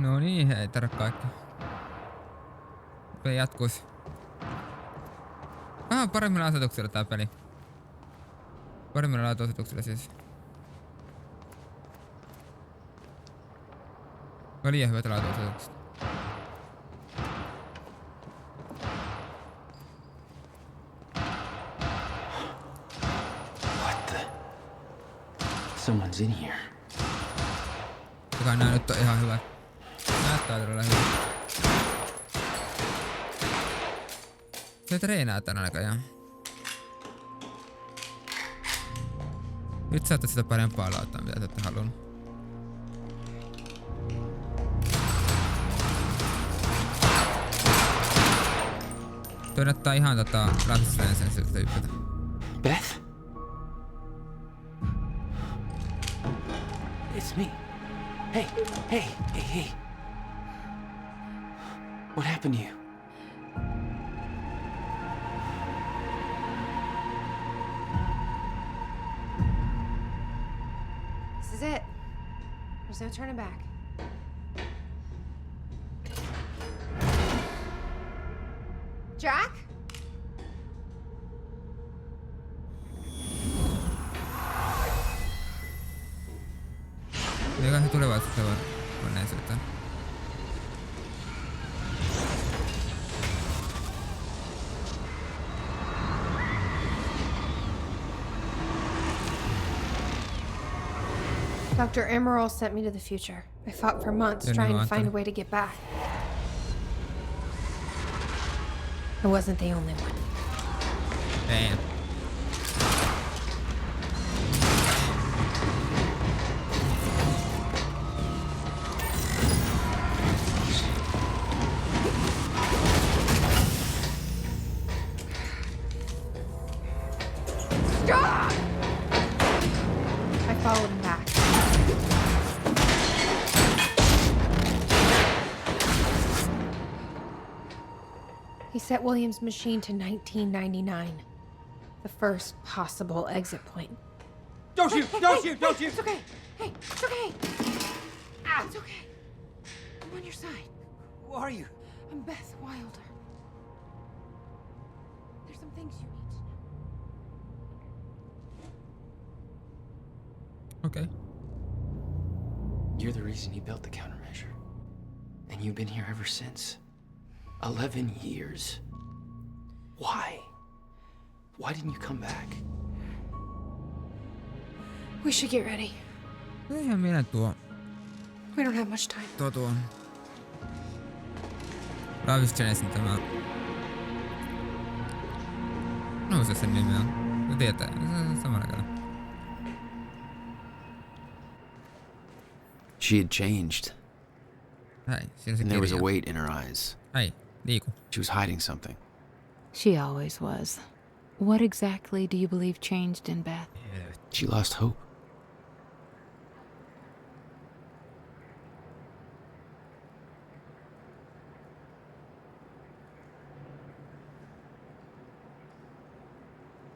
No niin, ei tarvitse kaikki. Peli jatkuis. Vähän paremmilla asetuksilla tää peli. Paremmilla laatuasetuksilla siis. Vai liian hyvät laatuasetukset. What the? Someone's in here. Joka nää nyt on ihan hyvä. Näyttää todella hyvä. Se treenaa tän näköjään. Nyt saatte sitä parempaa lautaa, mitä te olette halunnut. Toi näyttää ihan Lassisläinen siltä hyppätä. Beth? It's me. Hey, hey, hey, hey. What happened to you? This is it. There's no turning back. Jack? Mikä se tulevaisuudessa on näin syytä? Dr. Emerald sent me to the future. I fought for months trying to find a way to get back. I wasn't the only one. Damn. Stop! I followed him back. He set William's machine to 1999. The first possible exit point. Don't shoot! Don't shoot! Don't shoot! It's okay. Hey, it's okay. Ah, it's okay. I'm on your side. Who are you? I'm Beth Wilder. There's some things you need to know. Okay. You're the reason he built the countermeasure. And you've been here ever since. 11 years. Why? Why didn't you come back? We should get ready. Eihän minä tuo. We don't have much time. Tuo. Ravistelaisin tämä. No se sen nimi on. No tietää. Se on samalla kerralla. She had changed. Hei, siinä se And there was a kirja. weight in her eyes. Hei, liiku. She was hiding something. She always was. What exactly do you believe changed in Beth? She lost hope.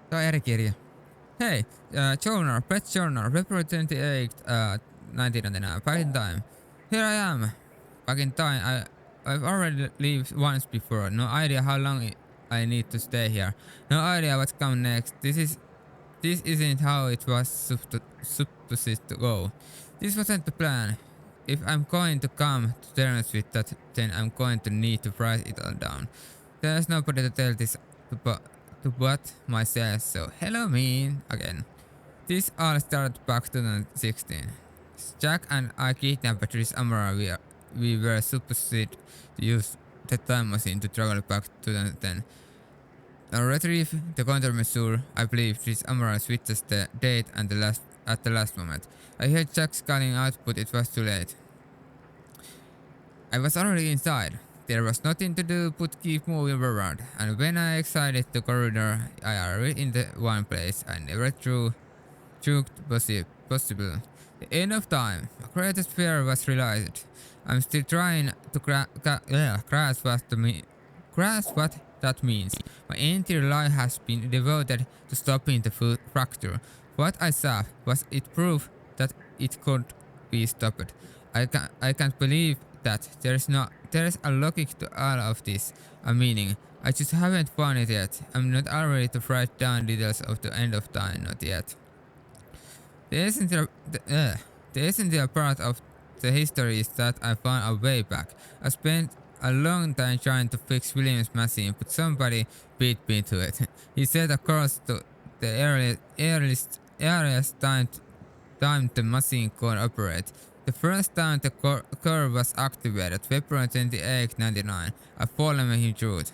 Tää on eri kirja. Hey, Journal, Pet Journal, February 28th, 1999, back in time. Here I am. Back in time, I've already lived once before. No idea how long I need to stay here. No idea what's coming next. This isn't how it was supposed to go. This wasn't the plan. If I'm going to come to terms with that, then I'm going to need to write it all down. There's nobody to tell this to but myself, so hello me again. This all started back 2016. Jack and I kidnapped Patrice Amara. We were supposed to use the time machine to travel back to 2010. To retrieve the countermeasure, I believe Patrice Amara switches the date and at the last moment. I heard Jack calling out, but it was too late. I was already inside. There was nothing to do but keep moving forward, and when I exited the corridor, I arrived in the one place I never thought possible. The end of time. My greatest fear was realized. I'm still trying to grasp what that means. My entire life has been devoted to stopping the fracture. What I saw was it proof that it could be stopped. I can't believe that. There's a logic to all of this, a meaning. I just haven't found it yet. I'm not all ready to write down details of the end of time, not yet. The essential part of the history is that I found a way back. I spent a long time trying to fix William's machine, but somebody beat me to it. He said across to the earliest time the machine could operate. The first time the core was activated, February 28, 99. I followed him through it.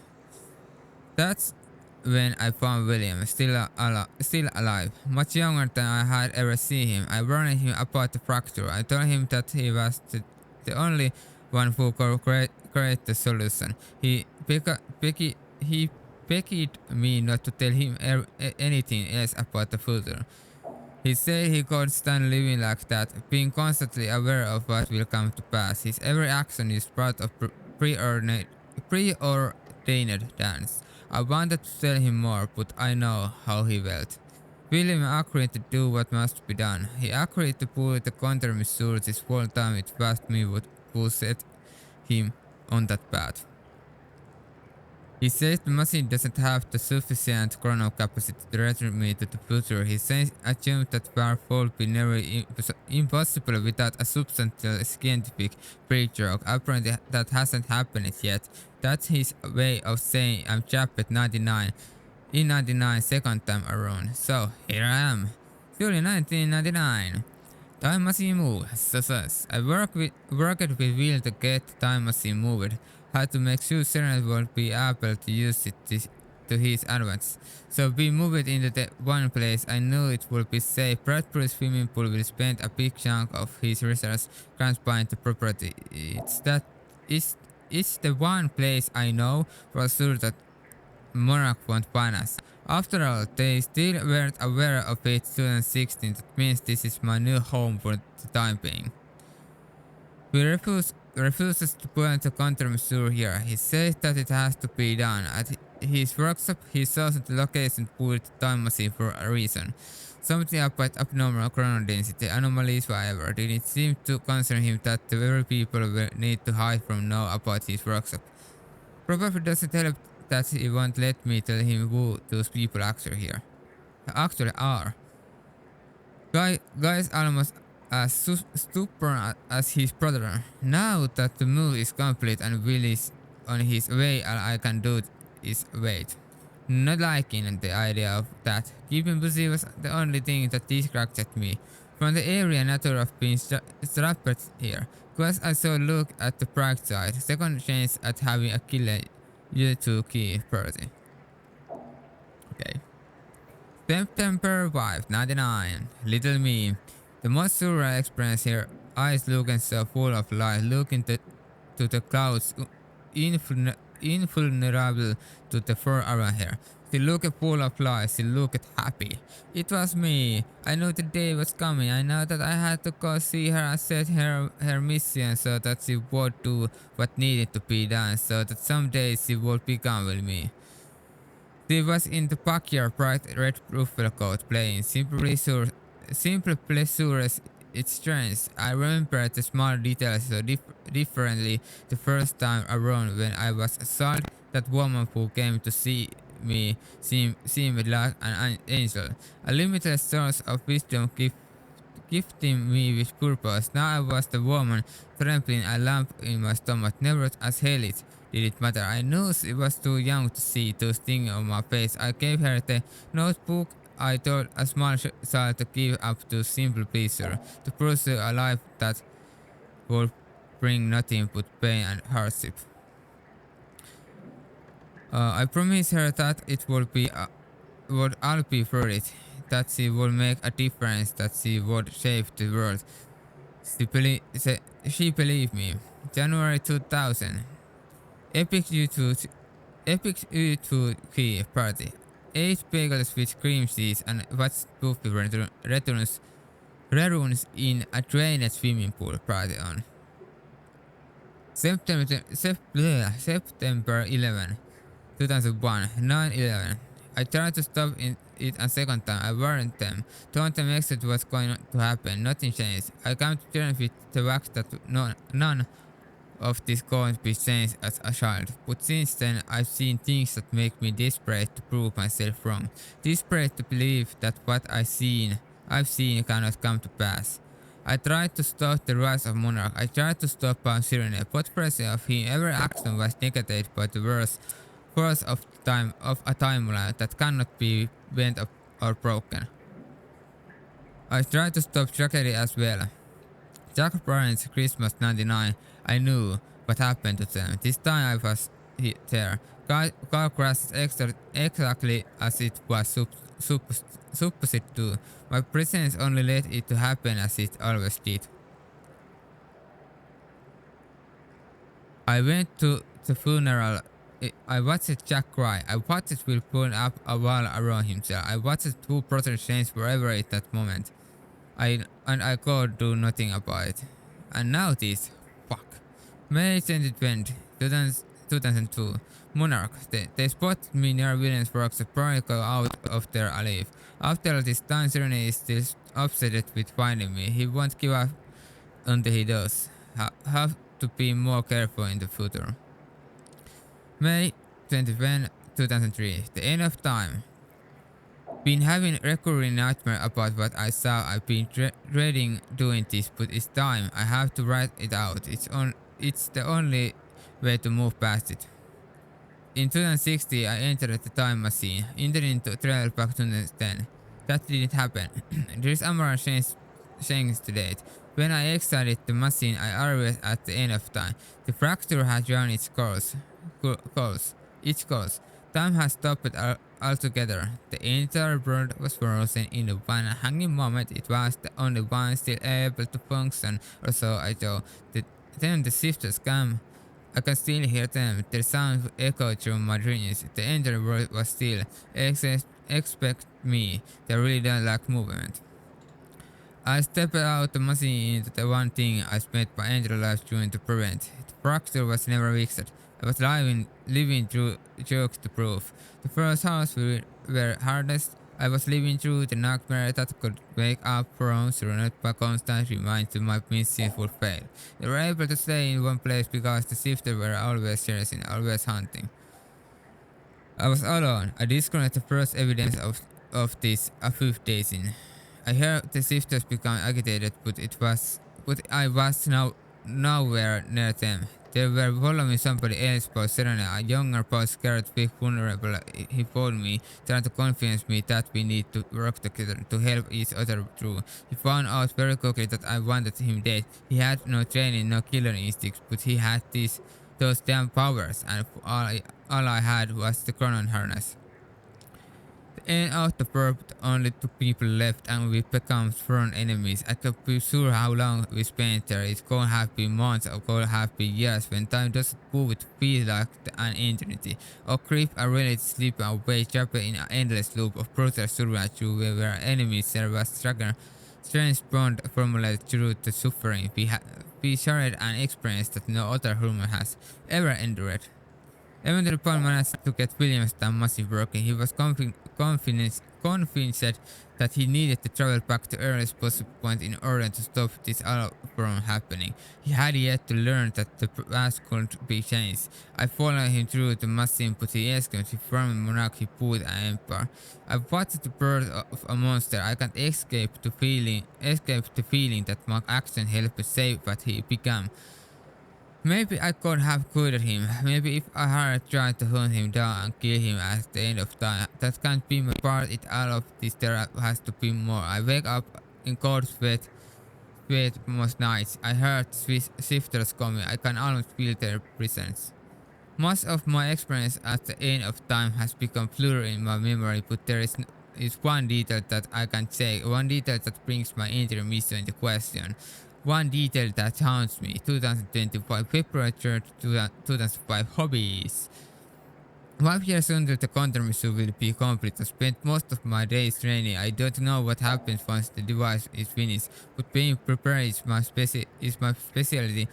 That's when I found William, still alive, much younger than I had ever seen him. I warned him about the fracture. I told him that he was the only one who could create the solution. He begged me not to tell him anything else about the future. He said he could stand living like that, being constantly aware of what will come to pass. His every action is part of preordained dance. I wanted to tell him more, but I know how he felt. William agreed to do what must be done. He agreed to pull the countermeasures this whole time it was me who set him on that path. He says the machine doesn't have the sufficient chrono capacity to return me to the future. He says assumed that war would be nearly impossible without a substantial scientific breakthrough. Apparently that hasn't happened yet. That's his way of saying I'm trapped at 99. In 99 second time around. So here I am. July 1999. Time machine move. Success. I worked with Will to get the time machine moved. Had to make sure Serenity would be able to use it to his advantage. So we moved into the one place I knew it would be safe. Bradbury's swimming pool will spend a big chunk of his research grants buying the property. It's the one place I know for sure that Monarch won't ban us. After all, they still weren't aware of it 2016. That means this is my new home for the time being. We refuses to put the countermeasure here. He says that it has to be done. At his workshop, he saw the location to put the time machine for a reason. Something about abnormal chrono density anomalies, whatever. Didn't seem to concern him that the very people will need to hide from know about his workshop. Probably doesn't help that he won't let me tell him who those people actually are. Guys almost as stubborn as his brother. Now that the move is complete and Will is on his way, all I can do is wait. Not liking the idea of that. Keeping busy was the only thing that distracted me from the area nature of being trapped here. Because I saw look at the bright side, second chance at having a killer U2 key party. Okay. September 5, 99. Little me. The most surreal experience here. Eyes looking so full of light, looking to the clouds, invulnerable to the fur around here. She looked full of light, she looked happy. It was me. I knew the day was coming. I know that I had to go see her and set her mission so that she would do what needed to be done, so that someday she would become with me. She was in the backyard, bright red buffalo coat, playing simple pleasures. It's strange. I remember the small details so differently the first time around when I was assaulted. That woman who came to see me seemed like an angel, a limitless source of wisdom gifting me with purpose. Now I was the woman trembling a lump in my stomach. Never as hell did it matter. I knew she was too young to see those things on my face. I gave her the notebook. I told a small child to give up to simple pleasure, to pursue a life that would bring nothing but pain and hardship. I promised her that it would all be worth it, that she would make a difference, that she would save the world. She believed me. January 2000. Epic U2 key party. 8 bagels with cream cheese and what's Buffy returns in a drained swimming pool party on. September 11, 2001, 9/11. I tried to stop it a second time. I warned them. Told them exactly what's going to happen. Nothing changed. I came to terms with the fact that none of this going to be changed as a child, but since then I've seen things that make me desperate to prove myself wrong, desperate to believe that what I've seen cannot come to pass. I tried to stop the rise of Monarch. I tried to stop Palm Sirene, but pressure of him every action was negated by the force of time of a timeline that cannot be bent or broken. I tried to stop tragedy as well. Jack Bryan's Christmas '99, I knew what happened to them. This time I was there. Car crashed exactly as it was supposed to. My presence only let it to happen as it always did. I went to the funeral. I watched Jack cry. I watched Will pull up a wall around himself. I watched two brothers change forever at that moment. I could do nothing about it. And now this. Fuck. May 2020, 2002. Monarch. They spotted me near Williams Rocks a go out of there alive. After this time, Sirene is still upset with finding me. He won't give up until he does. Have to be more careful in the future. May 21, 2003. The end of time. Been having recurring nightmare about what I saw. I've been dreading doing this, but it's time. I have to write it out. It's the only way to move past it. In 2060, I entered the time machine, entering to travel back to 2010. That didn't happen. There's Amara changed the date. When I exited the machine, I arrived at the end of time. The fracture had run its course. Time has stopped altogether. The entire world was frozen in the one hanging moment. It was the only one still able to function, or so I thought. Then the shifters came. I can still hear them. Their sound echoed through my dreams. The entire world was still. Expect me. They really don't like movement. I stepped out the machine into the one thing I spent my entire life trying to prevent. The fracture was never fixed. I was living through jokes to prove. The first hours were hardest. I was living through the nightmare that could wake up from surrounded by constant reminders of my mission would fail. They were able to stay in one place because the shifters were always chasing, always hunting. I was alone. I discovered the first evidence of this a few days in. I heard the shifters become agitated, but I was nowhere near them. They were following somebody else but suddenly a younger boy scared, big, vulnerable. He phoned me, trying to convince me that we need to work together to help each other through. He found out very quickly that I wanted him dead. He had no training, no killer instincts, but he had those damn powers, and all I had was the chronon harness. The end of the world, only two people left and we become sworn enemies. I can't be sure how long we spent there. It could have been months or could have been years. When time doesn't move, it feels like an eternity. Or creep a reality slip away, trapped in an endless loop of brutal survival where enemies there was strange bond formulated through the suffering we shared an experience that no other human has ever endured. Eventually, Paul managed to get Williams' time machine working. He was convinced that he needed to travel back to the earliest possible point in order to stop this all from happening. He had yet to learn that the past could be changed. I followed him through the machine, but he escaped. He formed monarchy, put an empire. I watched the birth of a monster. I can't escape the feeling that my action helped save what he became. Maybe I could have killed him. Maybe if I had tried to hunt him down and kill him at the end of time. That can't be my part in all of this. There has to be more. I wake up in cold sweat most nights. I heard shifters coming. I can almost feel their presence. Much of my experience at the end of time has become blurry in my memory, but there is one detail that I can say, one detail that brings my entire mission into question. One detail that haunts me. 2025, February 3rd, 2005, hobbies. 5 years until the countermeasure will be complete. I spent most of my days training. I don't know what happens once the device is finished, but being prepared is my specialty.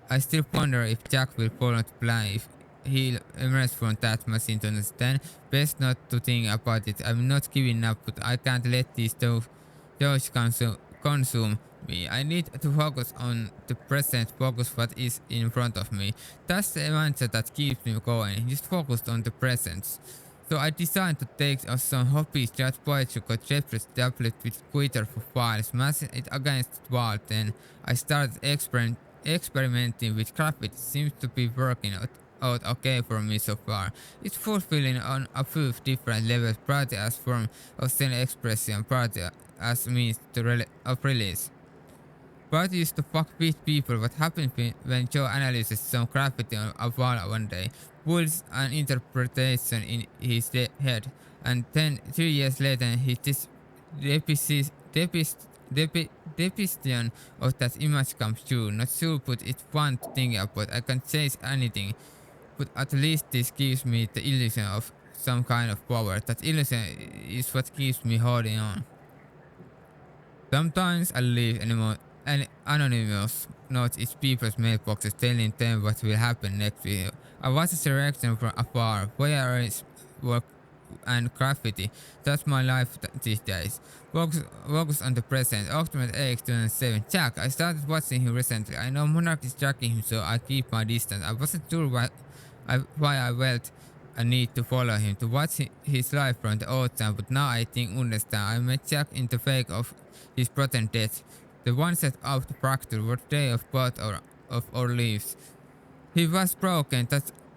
I still wonder if Jack will follow the plan, if he'll emerge from that machine to understand. Best not to think about it. I'm not giving up, but I can't let these thoughts consume me. I need to focus on the present, focus what is in front of me. That's the mindset that keeps me going, just focused on the present. So I decided to take some hobbies, just poetry, got Jeffrey's tablet with Twitter for files, smash it against the wall, then I started experimenting with graffiti. Seems to be working out okay for me so far. It's fulfilling on a few different levels, partly as form of self-expression, partly as means of release. But used to fuck with people. What happens when Joe analyzes some graffiti on a wall one day, pulls an interpretation in his head, and then 3 years later his depiction of that image comes true. Not sure, but it's fun to think about. I can't change anything, but at least this gives me the illusion of some kind of power. That illusion is what keeps me holding on. Sometimes I leave an anonymous notes in people's mailboxes telling them what will happen next week. I watch the direction from afar, where is work and graffiti. That's my life these days. Focus on the present. October 8, 2007. Jack, I started watching him recently. I know Monarch is tracking him, so I keep my distance. I wasn't sure why I felt a need to follow him, to watch his life from the old time, but now I think understand. I met Jack in the fake of his pretend death. The one set out the fracture, what day of birth or of our lives. He was broken,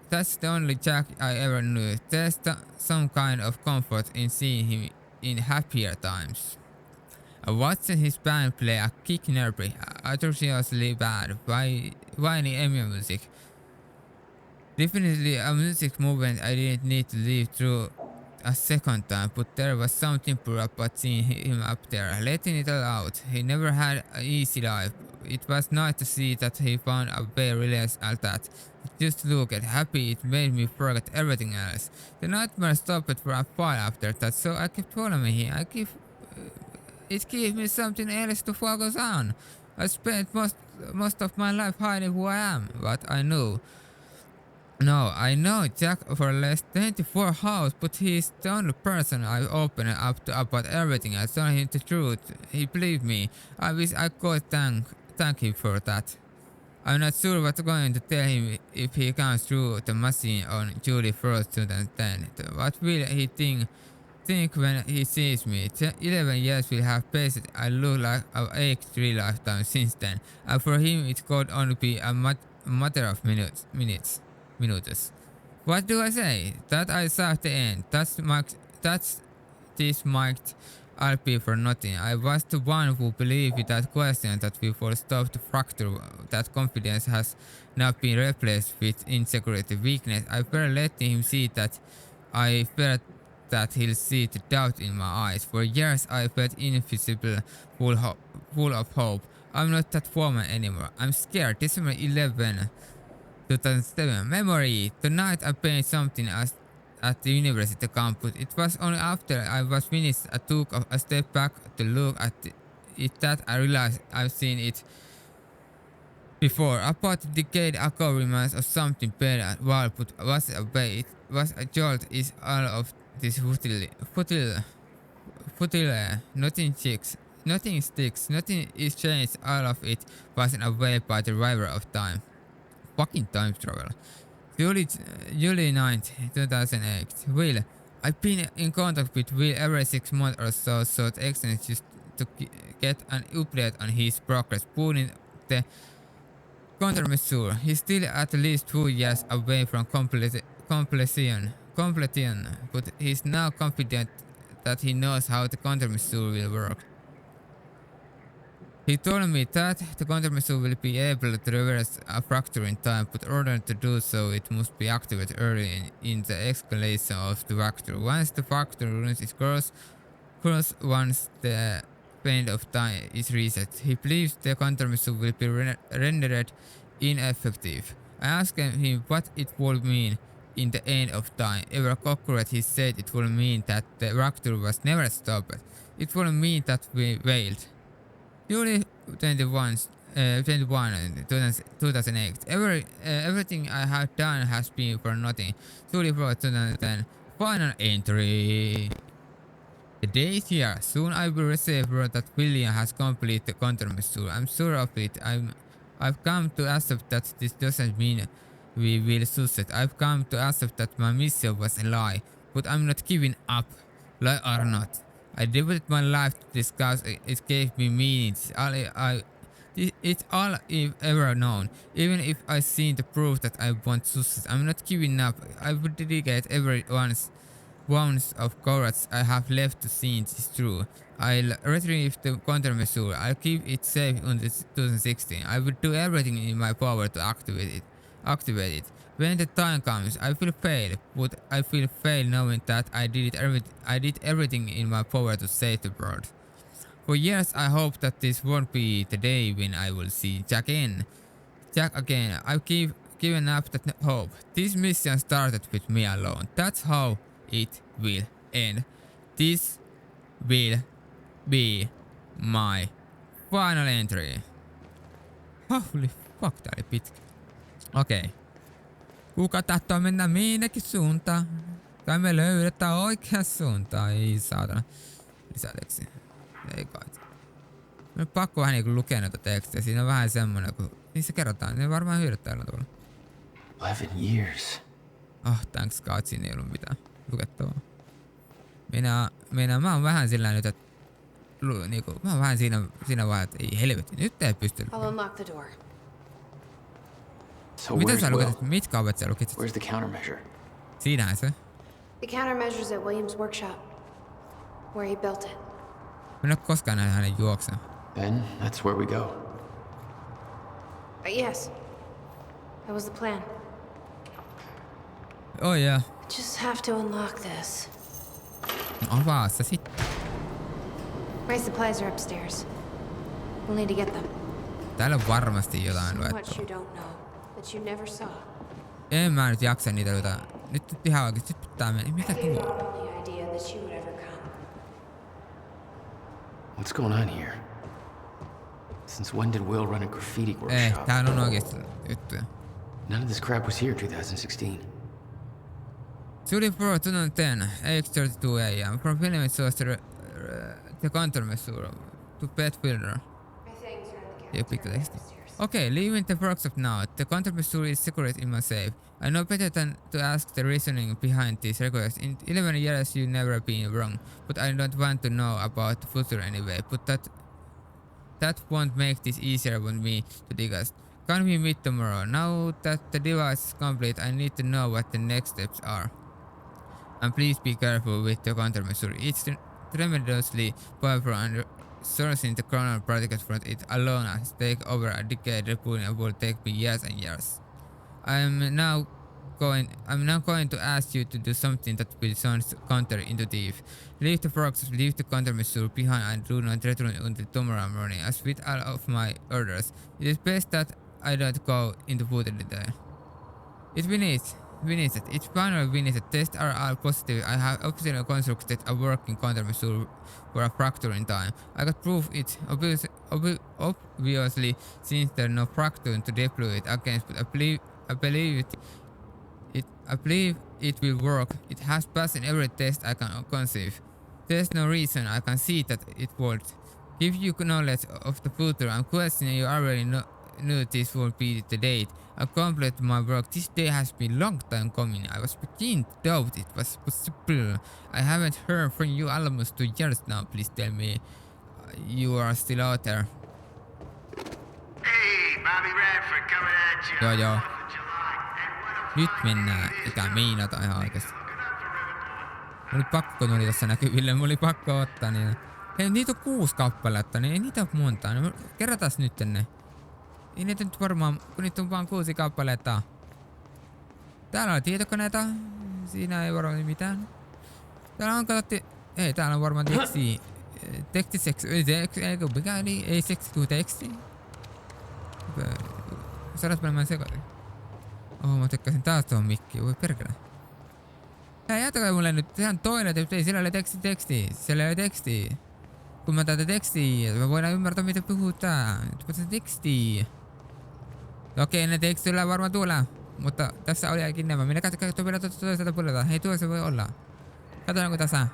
that's the only Jack I ever knew. There's some kind of comfort in seeing him in happier times. I watched his band play a kick nerdy, atrociously bad, whiny emo music. Definitely a music movement I didn't need to live through a second time, but there was something pure about seeing him up there, letting it all out. He never had an easy life. It was nice to see that he found a way realize all that. Just look at happy, it made me forget everything else. The nightmare stopped for a while after that, so I kept following him. It gave me something else to focus on. I spent most of my life hiding who I am, what I knew. No, I know Jack for less 24 hours, but he's the only person I've opened up to about everything. I told him the truth. He believed me. I wish I could thank him for that. I'm not sure what's going to tell him if he comes through the machine on July 1st, 2010. What will he think when he sees me? 11 years will have passed. I look like I've aged 3 lifetimes since then. And for him it could only be a matter of minutes. What do I say? That I saw at the end. This might all be for nothing. I was the one who believed in that question that we will stop the fracture, that confidence has now been replaced with insecurity, weakness. I felt letting him see that. I felt that he'll see the doubt in my eyes. For years I felt invisible, full of hope. I'm not that woman anymore. I'm scared. December 11. 2007. Memory. Tonight I painted something at the university campus. It was only after I was finished I took a step back to look at it that I realized I've seen it before. About a decade ago reminds of something better. Wall put was away. It was a jolt. Is all of this futile. Nothing sticks. Nothing is changed. All of it wasn't away by the river of time. Fucking time travel. July 9th, 2008. Will. I've been in contact with Will every 6 months or so the exchange just to get an update on his progress, pulling the countermeasure. He's still at least 2 years away from completion, but he's now confident that he knows how the countermeasure will work. He told me that the countermeasure will be able to reverse a fracture in time, but in order to do so it must be activated early in the escalation of the fracture. Once the fracture runs its course, once the point of time is reset, he believes the countermeasure will be rendered ineffective. I asked him what it would mean in the end of time. Ever accurate, he said it would mean that the fracture was never stopped. It would mean that we failed. July 21, 2008. Everything I have done has been for nothing. July 4, 2010. Final entry. The day is here. Soon I will receive word that Veljen has completed the countermeasure. I'm sure of it. I've come to accept that this doesn't mean we will succeed. I've come to accept that my mission was a lie. But I'm not giving up. Lie or not. I devoted my life to this cause. It gave me meaning. It's all I've ever known. Even if I seen the proof that I want success, I'm not giving up. I would dedicate every ounce of courage I have left to see this true. I'll retrieve the countermeasure. I'll keep it safe until 2016. I will do everything in my power to activate it. When the time comes, I will fail, but I will fail knowing that I did everything in my power to save the world. For years, I hoped that this won't be the day when I will see Jack again. I've given up that hope. This mission started with me alone. That's how it will end. This will be my final entry. Holy fuck, tää oli pitkä. Okei. Kuka tahtoo mennä minnekin suuntaan? Kai me löydetään oikea suuntaan. Ei saatana. Lisäteksti. Ei kai. Mä pakko vähän niinku lukea noita tekstejä. Siinä on vähän semmonen, kun niissä kerrotaan. Ne varmaan hyödyttää jollain tavalla. 11 years. Oh, thanks God, siinä ei ollut mitään lukettavaa. Mä oon vähän sillä nyt, että niinku, mä oon vähän siinä vaiheessa, että ei helvetti, nyt ei pysty. I'll unlock the door. So Miten sä where's Will? lukit? Mitkä ovet sä lukit? Where's the countermeasure? Siinähän se. The countermeasure's at Williams' workshop, where he built it. Mä en oo koskaan nähnyt hänen juoksen. Then that's where we go. Yes. That was the plan. Oh yeah. Just have to unlock this. Avaa se sit. My supplies are upstairs. We'll need to get them. Täällä on varmasti jotain So much luettavaa. you don't know that you never saw. En mä nyt jaksa niitä löytää. Nyt ihan oikeesti pitää mennä. Mikä tuo? Only idea that you would ever come. What's going on here? Since when did Will run a graffiti Ei, workshop? täällä on oikeesti juttuja. None of this crap was here in 2016. July 4, 2010, 8:32 a.m. From filming source the countermeasure to pet builder. My things are in the Yeah, pick the text. upstairs. Okay, leaving the workshop now. The countermeasure is secret in my safe. I know better than to ask the reasoning behind this request. In 11 years you've never been wrong, but I don't want to know about the future anyway. But that won't make this easier for me to digest. Can we meet tomorrow? Now that the device is complete, I need to know what the next steps are. And please be careful with the countermeasure. It's tremendously powerful and sourcing the chrono particles from it alone has taken over a decade. Rebooting will take me years and years. I'm now going to ask you to do something that will sound counterintuitive. Leave the workshop, leave the countermeasure behind and do not return until tomorrow morning, as with all of my orders. It is best that I don't go into further detail. It's finished. It's finally finished. Tests are all positive. I have officially constructed a working countermeasure for a fracture in time. I could prove it obviously since there's no fracture to deploy it against, but I believe it will work. It has passed in every test I can conceive. There's no reason I can see that it won't. Give you knowledge of the future. I'm questioning you already knew this would be the date. I completed my work. This day has been long time coming. I was beginning to doubt it was possible. I haven't heard from you almost 2 years now. Please tell me you are still out there. Hey, Bobby Radford coming at you. Joo, joo. 4th of July. Nyt mennään. Eikä miinata ihan oikeesti. Mulla oli pakko, kun oli tossa näkyville. Mulla oli pakko ottaa niitä. Hei, niitä on 6 kappaletta, niin ei niitä ole montaa. No, kerrataan nyt ne. Ei niitä nyt varmaan, kun niitä on vaan 6 kappaletta. Täällä on tietokoneita. Siinä ei varmaan mitään. Täällä on katsottu. Ei, täällä on varmaan teksti. Ei seksi kuin teksti. Sadat menemään sekaisin. Mä tykkäsin taas tuohon mikkiin. Voi perkele. Hei, jätäkää mulle nyt ihan toinen, että ei siellä ole teksti. Siellä ei ole teksti. Kun mä tätä tekstiä, me voidaan ymmärtää mitä puhutaan. Nyt mä tätä tekstiä. Okei, ne tekstillä varmaan tulee. Mutta tässä oli ainakin nämä. Minä katsotaan vielä toiselta puolelta. Hei, tuossa voi olla. Katsotaanko tässä.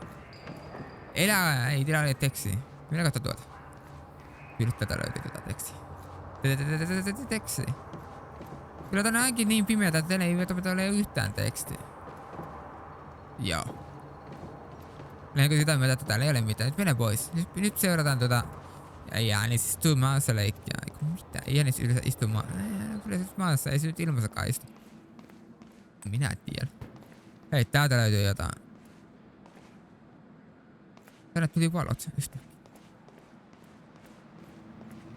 Ei tila ole tekstiä. Minä katso tuota. Kyllä tätä löytyy tätä tekstiä. Tekstiä. Kyllä tää on ainakin niin pimeätä, että teillä ei välttämättä ole yhtään tekstiä. Joo. Lähdenkö sitä myötä, että täällä ei ole mitään. Nyt mene pois. Nyt seurataan Jaanis istuu maassa leikkiä. Eiku mitä? Jaanis yleensä istuu maassa. Ei se nyt ilmassa kaistu. Minä en tiedä. Hei, täältä löytyy jotain. Tänne tuli valot. Just.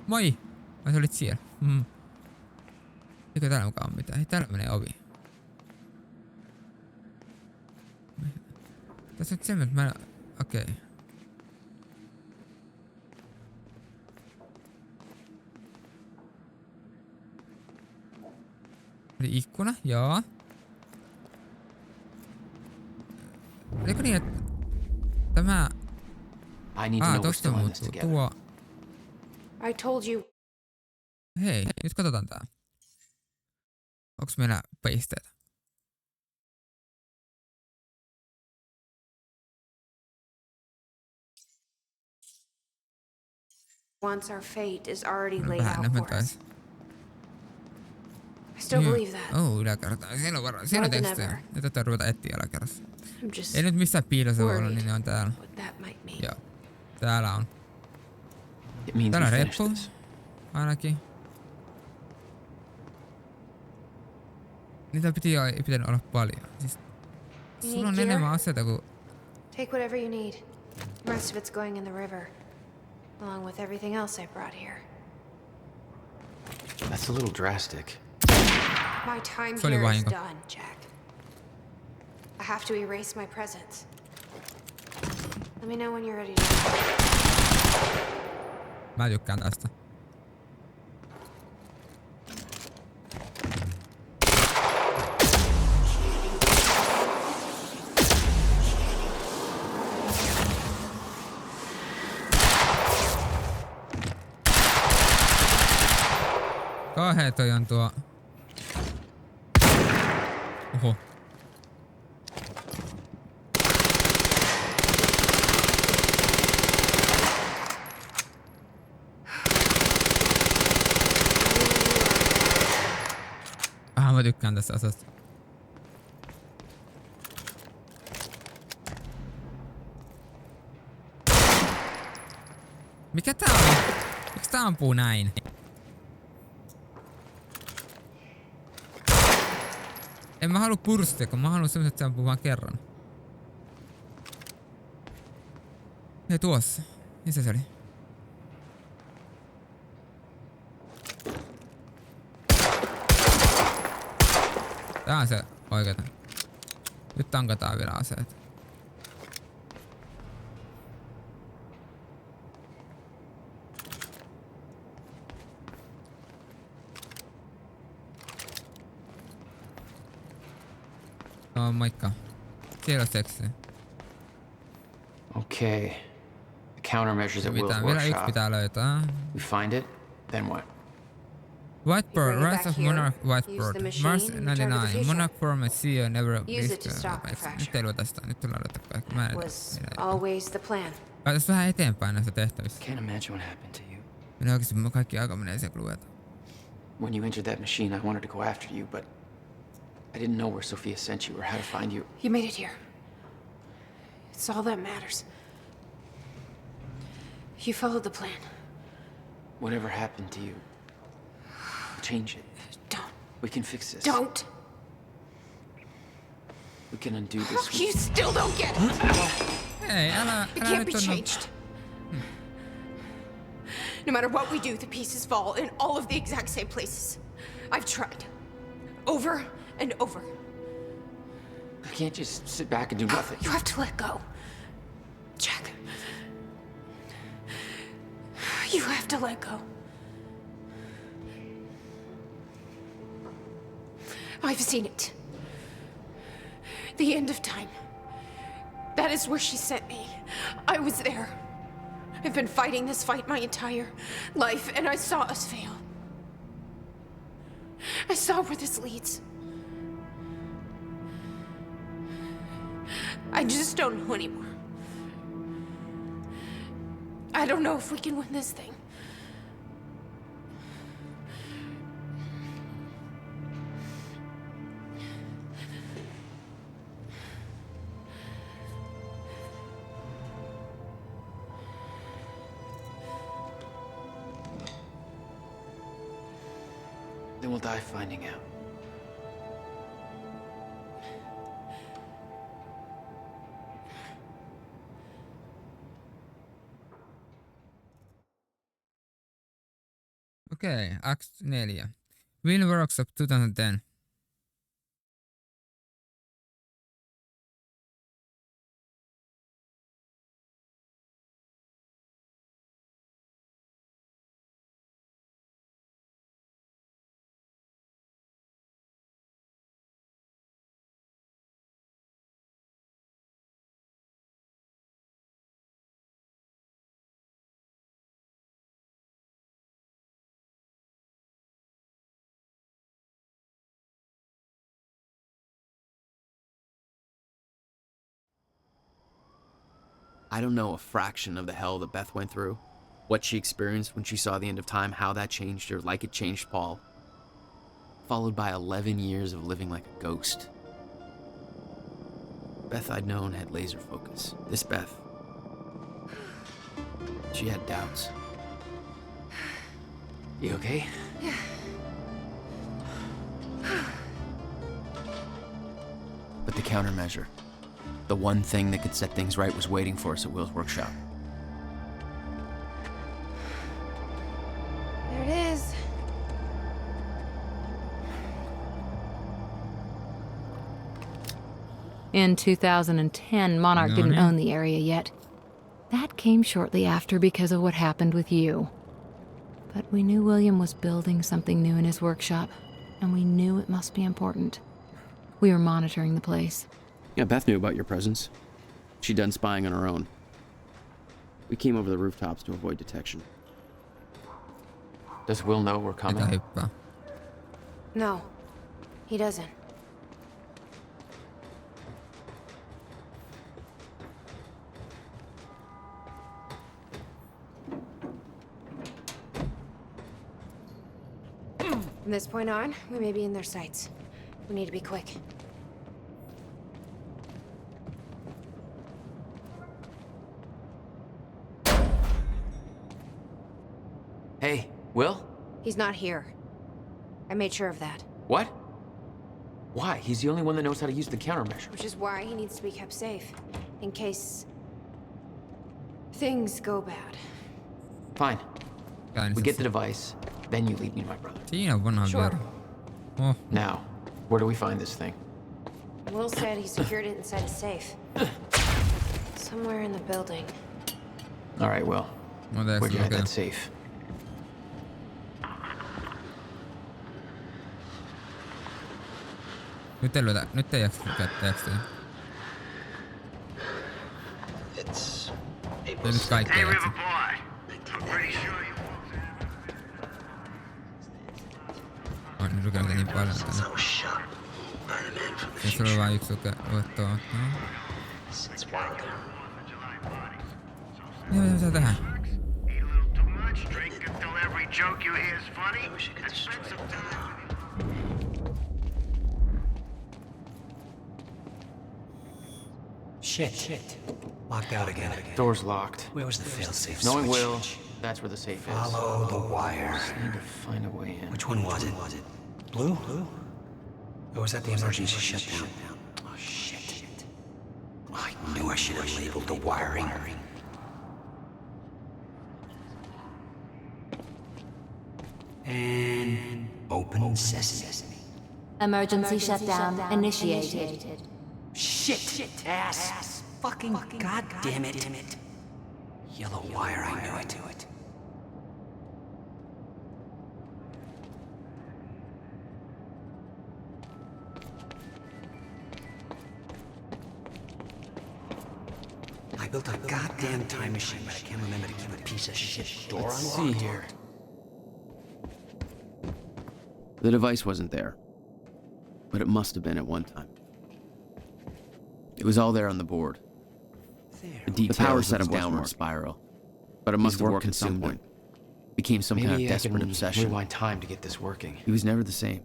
Moi! Ai sä olit siellä. Eikö täällä mukaan mitään? Hei, täällä menee ovi. Tässä on semmoinen, että mä... Okei. Eli ikkuna, joo. Oliko niin, että... Tämä... I need to know we're Tosta still in this muuttuu. together. Tuo... I told you. Hei, nyt katsotaan tää. Onks meillä peisteitä? Once our fate is already No, laid vähän out enemmän for us. taisi. I still believe that. Yläkerta. Siellä on siellä on More than tekstejä. ever. Nyt täytyy ruveta etsiä yläkerrassa. I'm just Ei nyt missään piilossa voi olla, worried niin ne on täällä. what that might mean. Joo. Täällä on. It means Täällä we on finished reppu. this. Ainakin. Niitä ei pitänyt olla paljon. Siis, sulla on gear? enemmän aseita kuin... Take whatever you need. The rest of it's going in the river, along with everything else I brought here. That's a little drastic. My time Se oli here is vahinko. done, Jack. I have to erase my presence. Let me know when you're ready to Mä tykkään tästä. Kahea toi on tuo... Oho. Mä tykkään tästä asasta. Mikä tää on? Miksi tää ampuu näin? En mä halua purstia, kun mä haluan semmoset, että se ampuu vaan kerran. Ja tuossa. Missä se oli? Tää on se oikeeta. Nyt tankataan vielä aseet. No moikka. Siellä on seksiä. Okay. The countermeasures at Will's Vielä yksi workshop. pitää löytää. We find it, then what? Whiteboard, You bring it Rise back of here, Monarch use Whiteboard. the machine, Mars and return to the 99. future. Monarch form a CEO never Use it to stop the Nyt fracture. ei luota sitä. Nyt tullaan luota kaikki. Mä en was always the plan. Päätäis vähän eteenpäin näistä tehtävissä. Can't imagine what happened to you. Minä oikeesti kaikki aika menee siellä lueta. When you entered that machine, I wanted to go after you, but I didn't know where Sophia sent you or how to find you. You made it here. It's all that matters. You followed the plan. Whatever happened to you, change it. Don't. We can fix this. Don't. We can undo this. You still don't get it. Ei, älä It can't nyt be on... changed. No matter what we do, the pieces fall in all of the exact same places. I've tried. Over and over. I can't just sit back and do nothing. You have to let go. Jack. You have to let go. I've seen it. The end of time. That is where she sent me. I was there. I've been fighting this fight my entire life, and I saw us fail. I saw where this leads. I just don't know anymore. I don't know if we can win this thing. Then we'll die finding out. Okei, Akt 4. Will Workshop 2010. I don't know a fraction of the hell that Beth went through, what she experienced when she saw the end of time, how that changed her, like it changed Paul. Followed by 11 years of living like a ghost. Beth I'd known had laser focus. This Beth, she had doubts. You okay? Yeah. But the countermeasure, the one thing that could set things right, was waiting for us at Will's workshop. There it is. In 2010, Monarch didn't own the area yet. That came shortly after because of what happened with you. But we knew William was building something new in his workshop, and we knew it must be important. We were monitoring the place. Yeah, Beth knew about your presence. She'd done spying on her own. We came over the rooftops to avoid detection. Does Will know we're Mitä coming? hyppää? No, he doesn't. From this point on, we may be in their sights. We need to be quick. Hey, Will? He's not here. I made sure of that. What? Why? He's the only one that knows how to use the countermeasure. Which is why he needs to be kept safe. In case... things go bad. Fine. Käynnissä. We get the device, then you lead me to my brother. Siinä on vanha Sure. vero. Oh, Now, where do we find this thing? Will said he secured it inside a safe. Somewhere in the building. All right, Will. no tässä Where'd you hide lukee. that safe? Nyt ei jaksa lukea tekstiä. It's Ei April nyt kaikkea Hey, jaksa. River Boy. I'm pretty sure you On nyt lukenut niin paljon since I tänne. was shot by a man from the Jos sulla on future. vaan yksi luettua. Since Wilder. Mitä tähän? Eat a little too much, drink until every joke you hear is funny, and spend some time. Shit. Locked out again. Door's locked. Where was the failsafe Knowing switch? Will, that's where the safe is. Follow the wire. Just need to find a way in. Which one was it? Blue? Or was that the emergency shutdown? Oh, shit. I knew I should have labeled the wiring. And open sesame. Emergency shutdown initiated. Shit! Ass! Fucking goddamn it! Yellow wire, I knew it. I built a goddamn time machine, but I can't remember to keep a piece of shit door Let's unlocked. see here. The device wasn't there, but it must have been at one time. It was all there on the board. There. The power set a downward spiral. but it must These have work worked at some consumed point. Became some kind of Maybe I desperate can obsession. rewind time to get this working. He was never the same.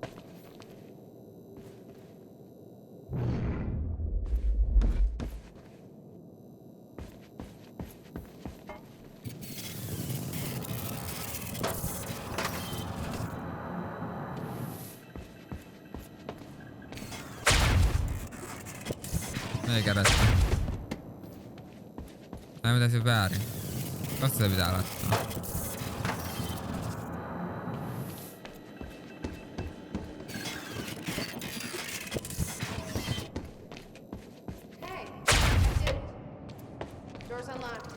Eikä tästä. Tai mitä se väärin? Tosta se pitää laittaa. Hey, I did it. Door's unlocked.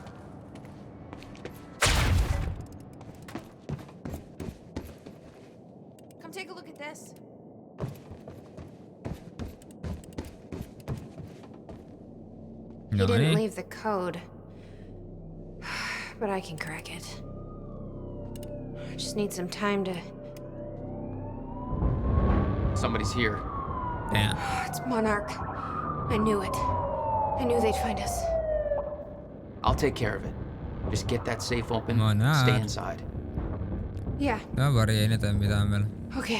Come take a look at this. He No didn't niin. leave the code, but I can crack it. I just need some time to... Somebody's here. Damn. It's Monarch. I knew it. I knew they'd find us. I'll take care of it. Just get that safe open. Monarch. Stay inside. Yeah, Don't worry, ei ne tee mitään meillä. okay.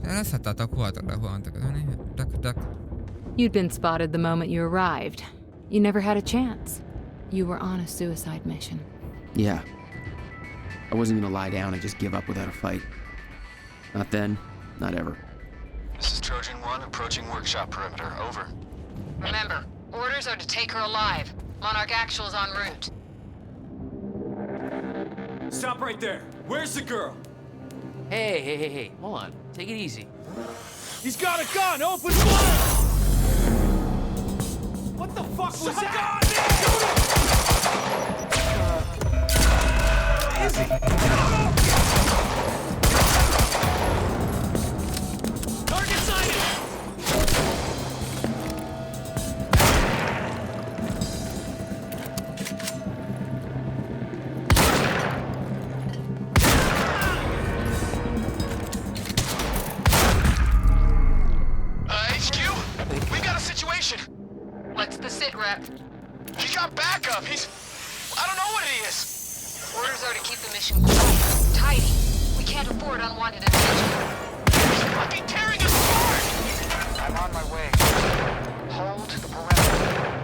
Täällä saattaa takua tuolle huontako. No niin, duck. You'd been spotted the moment you arrived. You never had a chance. You were on a suicide mission. Yeah. I wasn't gonna lie down and just give up without a fight. Not then, not ever. This is Trojan 1 approaching workshop perimeter. Over. Remember, orders are to take her alive. Monarch Actual's en route. Stop right there. Where's the girl? Hey. Hold on. Take it easy. He's got a gun! Open fire! What the fuck was that? Is he? Target sighted! HQ? We got a situation. What's the sit rep? He got backup. I don't know what it is. Orders are to keep the mission quiet, tidy. We can't afford unwanted attention. He's fucking tearing us apart. I'm on my way. Hold the perimeter.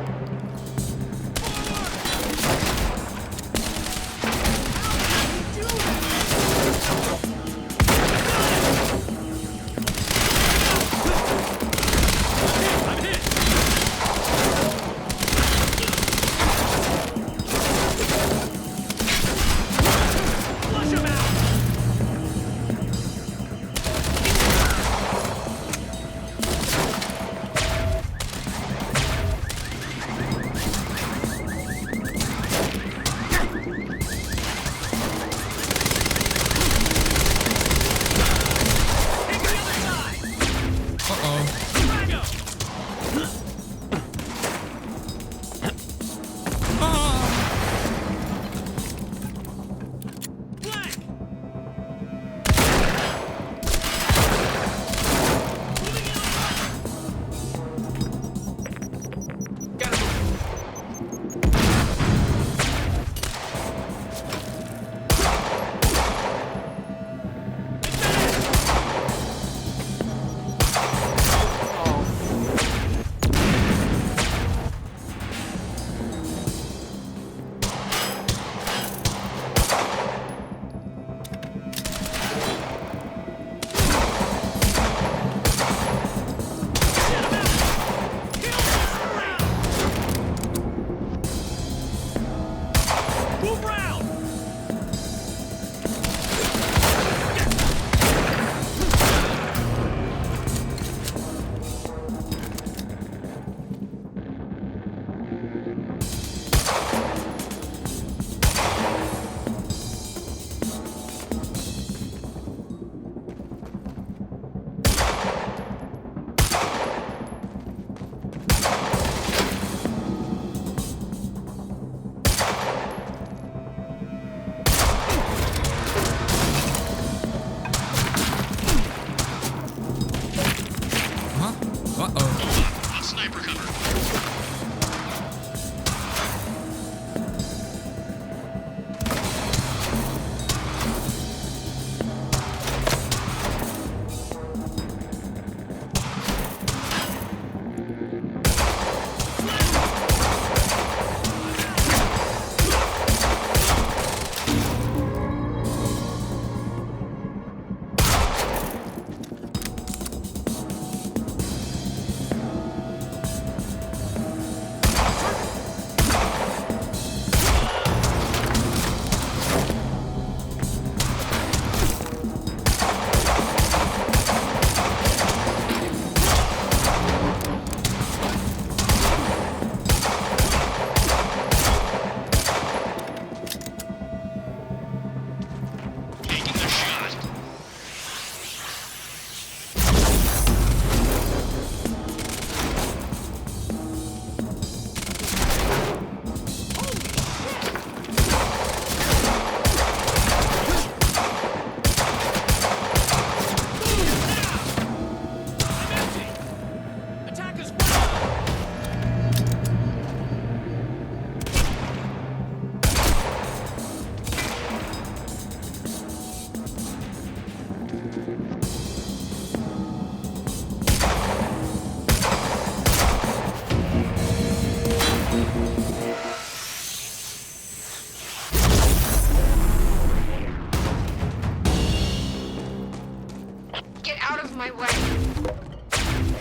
my way.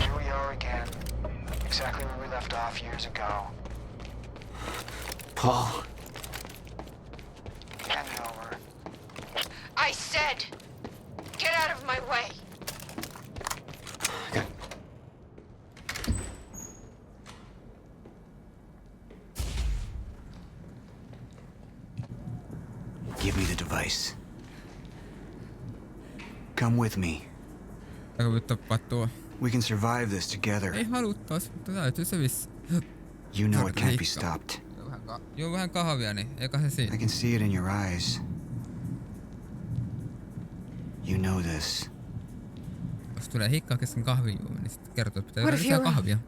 Here we are again. Exactly where we left off years ago. Paul. Hand it over. I said, get out of my way. Okay. Give me the device. Come with me. Aika voi tapahtua. We can survive this together. Ei haluttais, mutta täytyy se You know it can't be Tarkka. stopped. Juo vähän kahvia, niin eikä se siinä. I can see it in your eyes. You know this. Jos tulee hikkaa kesken kahvin juominen, niin sitten kertoo, että pitää What juoda if lisää you're- kahvia.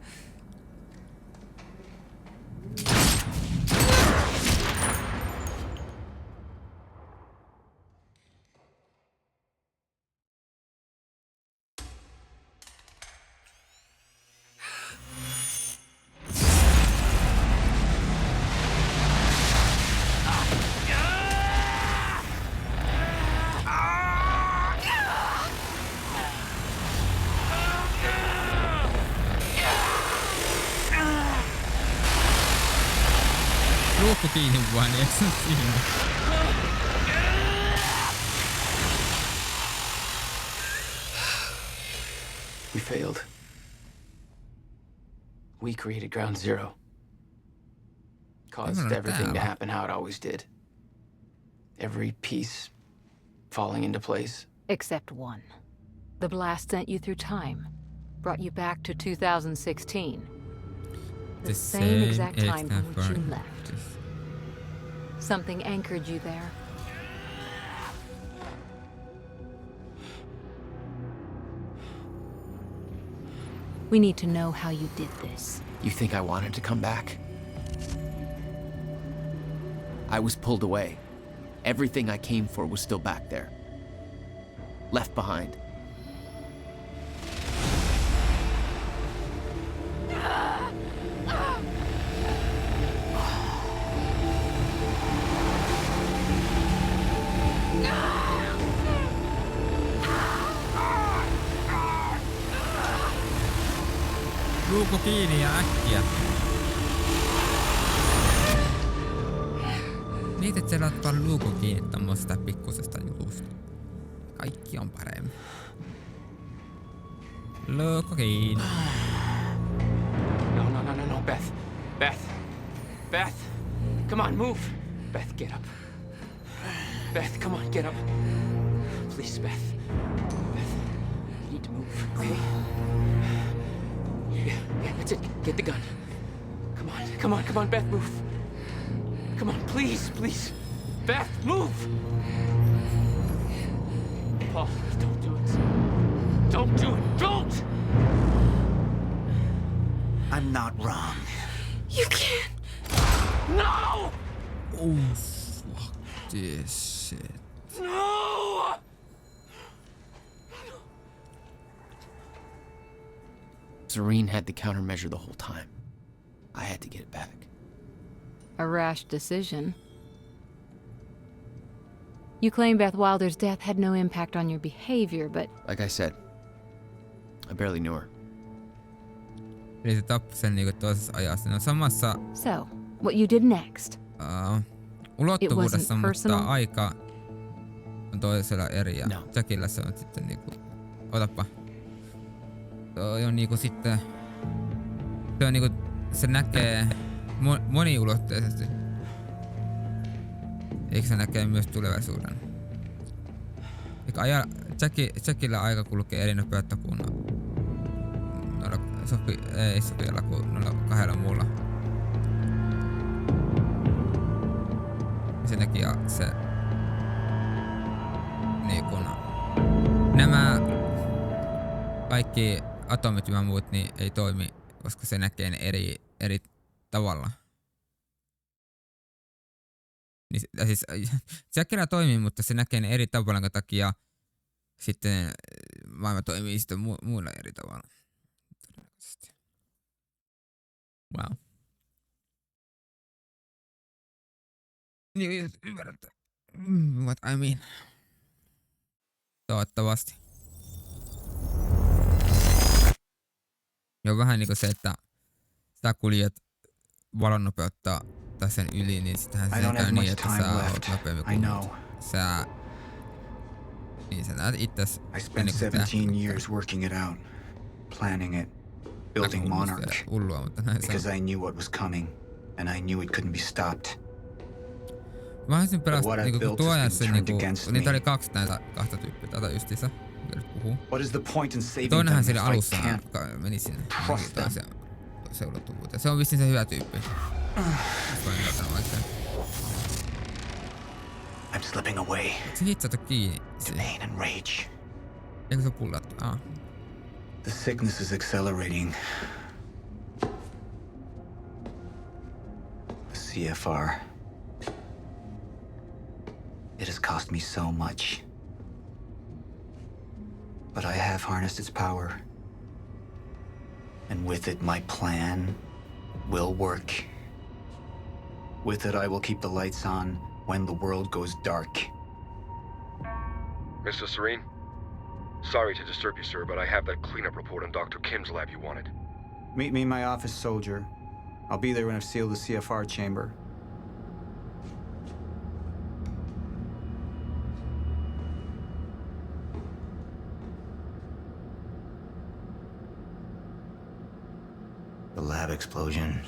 Luukku kiinni vaan, niin eikö se siinä? We failed. We created Ground Zero. Caused everything to happen how it always did. Every piece falling into place. Except one. The blast sent you through time. Brought you back to 2016. The same exact time from which you left. Something anchored you there. We need to know how you did this. You think I wanted to come back? I was pulled away. Everything I came for was still back there. Left behind. Luukku kiinni ja äkkiä. Niitä, että sä laittaa luukun kiinni tommosesta pikkusesta jutusta. Kaikki on paremmin. Luukku kiinni. No, Beth. Beth! Come on, move! Beth, get up. Beth, come on, get up. Please, Beth. Beth, you need to move, okay? Yeah, that's it. Get the gun. Come on, Beth, move. Come on, please. Beth, move! Paul, don't do it. Don't do it, don't! I'm not wrong. You can't. No! Oh, fuck this shit. No! Serene had the countermeasure the whole time. I had to get it back. A rash decision. You claim Beth Wilder's death had no impact on your behavior, but... Like I said, I barely knew her. Eli se tappoi sen niinku toisessa ajassa. No samassa So, what you did next? ulottuvuudessa, It wasn't personal? mutta aika on toisella eri. Ja No. Jackilla se on sitten niinku... Otapa. Toi on niinku sitten... Se on niinku... Se näkee moniulotteisesti. Eikö se näkee myös tulevaisuuden? Eikä Jackilla aika kulkee eri nopeutta kuin noilla ei Sofialla kuin noilla kahdella muulla. Sen takia se niin kun nämä kaikki atomit ja muut niin ei toimi, koska se näkee ne eri tavalla. Niin, siis Jackilla toimii, mutta se näkee ne eri tavalla, jonka takia sitten maailma toimii sitten muilla eri tavalla. Todennäköisesti. Wow. Niin, ymmärrätte. What I mean. Toivottavasti. niin on vähän niinku se, että sä kuljet valonnopeutta tai sen yli, niin sitähän se käy niin, että sä oot nopeammin kuin sä... Niin sä näet itses... I spent 17 years working it out, planning it, building Monarch, because I knew what was coming, and I knew it couldn't be stopped. Mä haluaisin pelastaa, niinku tuo ajassa niinku... Niitä oli kahta tyyppiä, tätä justiinsa, mitä nyt puhuu. What is the point in saving Toinenhan them siinä if I alussa can't meni sinne. trust them? Se ulottuvuuteen. Se on vissiin se hyvä tyyppi. I'm slipping away. Se hitsata kiinni. To pain and rage. Eikö se pullattu? The sickness is accelerating. The CFR. It has cost me so much. But I have harnessed its power. And with it, my plan will work. With it, I will keep the lights on when the world goes dark. Mr. Serene? Sorry to disturb you, sir, but I have that cleanup report on Dr. Kim's lab you wanted. Meet me in my office, soldier. I'll be there when I've sealed the CFR chamber. The lab explosion.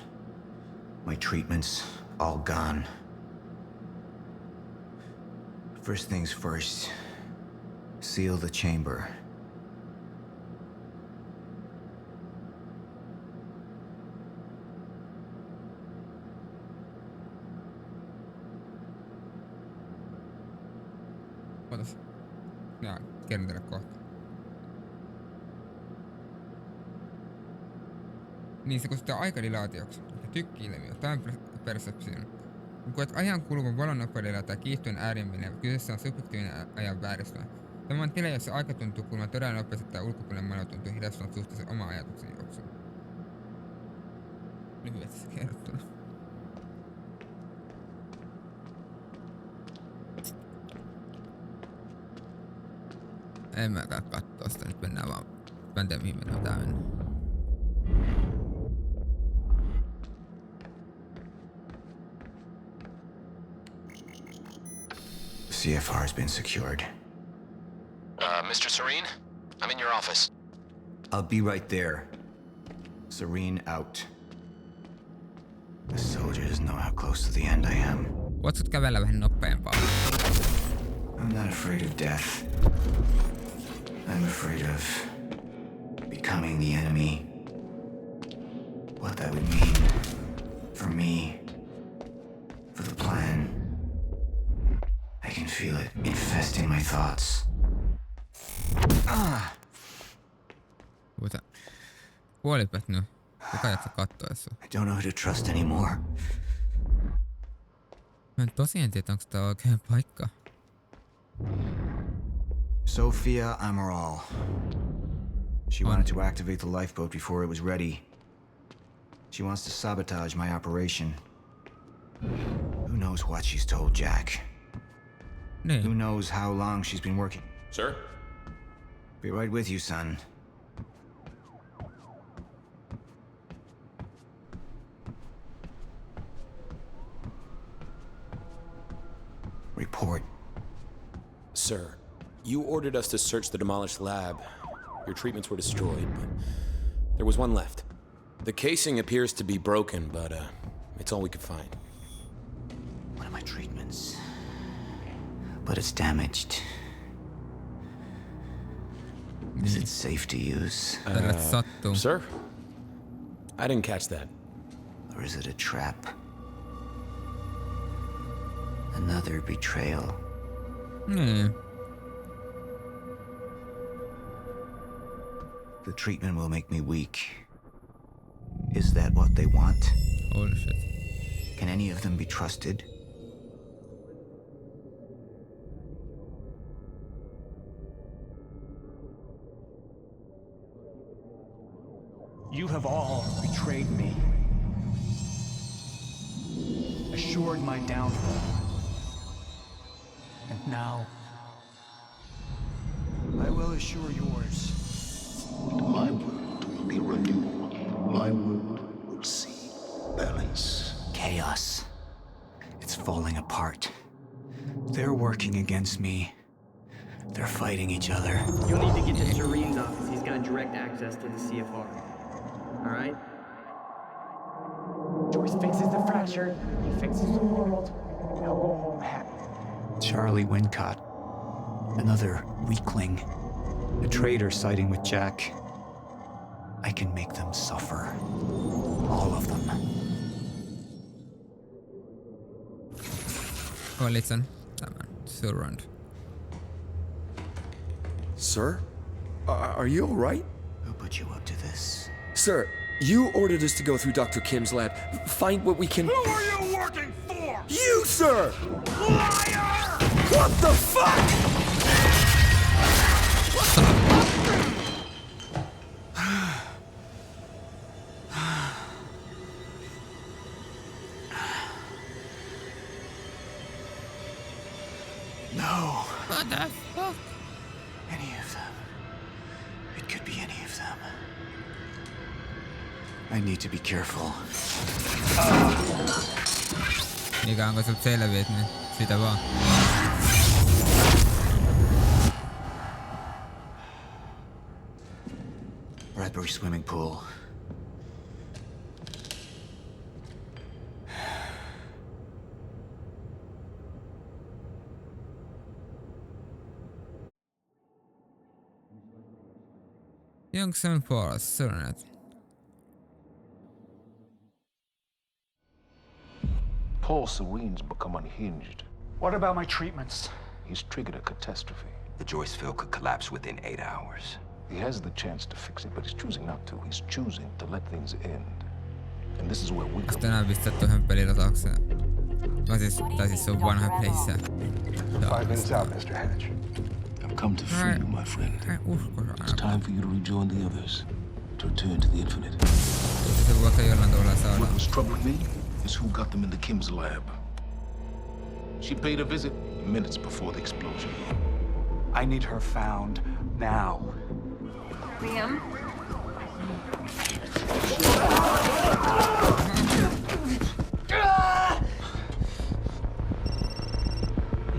My treatments, all gone. First things first. Seal the chamber. Ootas. Minä kerron teille kohta. Niin se kutsutaan aikadilaatioksi, eli tykki-ilmiö, time perception. Kun koet ajan kulun valonnopeudella tai kiihtuen äärimmille, kyseessä on subjektiivinen ajan vääristymä. Tämä on tila, jossa aika tuntuu kulman todella nopeasti tai ulkopuolinen maailma tuntuu hidastuneet suhteessa omaan ajatuksen juoksuun. Lyhyesti kerrottuna. En mäkään kattoo sitä, nyt mennään vaan. Mä en tiedä mihin meidän pitää mennä. CFR has been secured. Mr. Serene? I'm in your office. I'll be right there. Serene out. The soldiers know how close to the end I am. Voit sut kävellä vähän nopeampaa? I'm not afraid of death. I'm afraid of becoming the enemy. What that would mean for me, for the plan. I can feel it infesting my thoughts. Voita. Kuolipät nyt. Kuka jaksa katsoa sua? I don't know who to trust anymore. Mä en tosiaan tiedä, onko tää oikein paikka. Sophia Amaral. She wanted to activate the lifeboat before it was ready. She wants to sabotage my operation. Who knows what she's told Jack? Niin. Who knows how long she's been working? Sir? Be right with you, son. Report. Sir, you ordered us to search the demolished lab. Your treatments were destroyed, but there was one left. The casing appears to be broken, but it's all we could find. One of my treatments. But it's damaged. Is it safe to use? Sir? I didn't catch that. Or is it a trap? Another betrayal. The treatment will make me weak. Is that what they want? Holy shit. Can any of them be trusted? You have all betrayed me. Assured my downfall. And now, I will assure yours. My world will be renewed. working against me. They're fighting each other. You'll need to get to Serene's office. He's got direct access to the CFR. All right? Joyce fixes the fracture. He fixes the world. Now go home happy. Charlie Wincott. Another weakling. A traitor siding with Jack. I can make them suffer. All of them. Valitsen tämän surround. Sir? Are you alright? Who put you up to this? Sir, you ordered us to go through Dr. Kim's lab, find what we can... Who are you working for? You, sir! Liar! What the fuck?! No. What the fuck? Any of them. It could be any of them. I need to be careful. Niin kauan kun sut selviät, niin sitä vaan. Bradbury swimming pool. Youngson Forest, Surnet. Paul Serene's become unhinged. What about my treatments? He's triggered a catastrophe. The Joyce field could collapse within 8 hours. He has the chance to fix it, but he's choosing not to. He's choosing to let things end. And this is where we come Sitten nää pistää tuohon pelilataukseen. Tai siis se on vanha pelissä. 5 minutes out, Mr. Hatch. I've come to free you, my friend. It's time for you to rejoin the others. To return to the infinite. Se vaikka jollain tavalla saada. What was troubling me is who got them into Kim's lab. She paid a visit minutes before the explosion. I need her found now. Liam?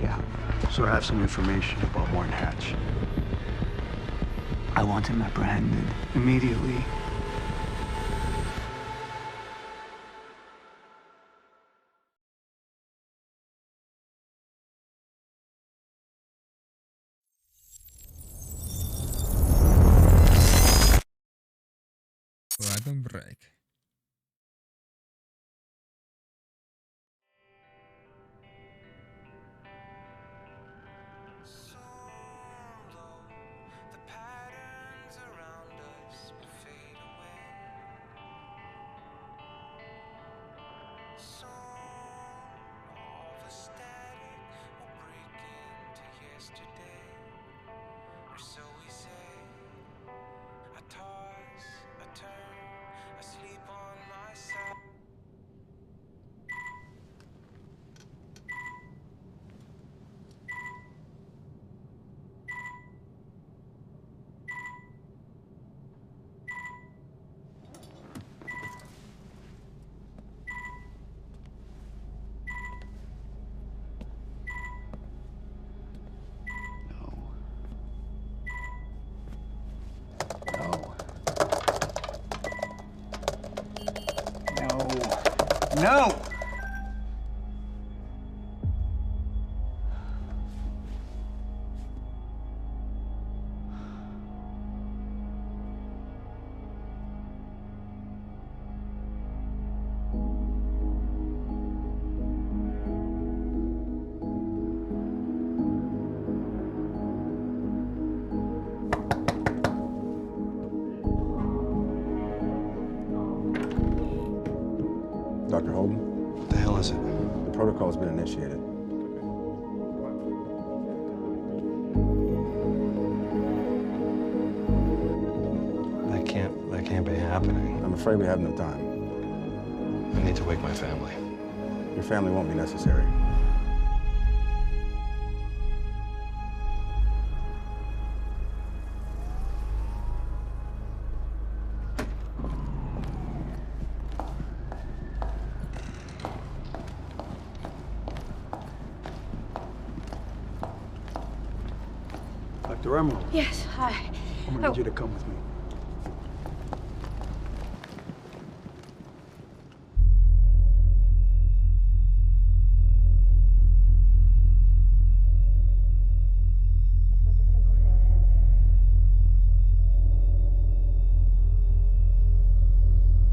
Yeah. So I have some information about Warren Hatch. I want him apprehended immediately. Random break. No! Dr. Holden? What the hell is it? The protocol's been initiated. That can't be happening. I'm afraid we have no time. I need to wake my family. Your family won't be necessary. Dr. Emerald. Yes, hi. I'm gonna need you to come with me.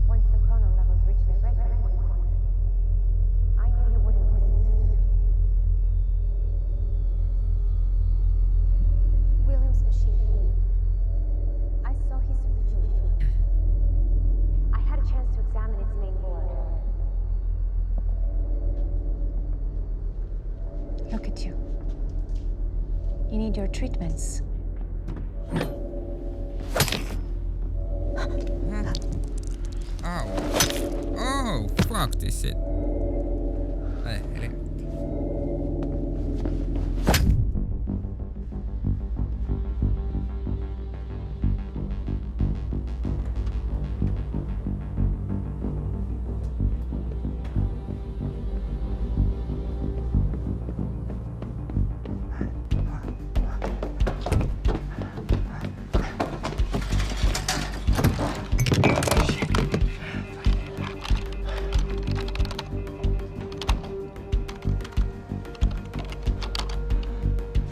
Once the chrono levels reach their regular points, I knew you wouldn't listen to me. William's machine. I saw his original. I had a chance to examine its main board. Look at you. You need your treatments. Ow. Oh, fuck this shit. Helvetti.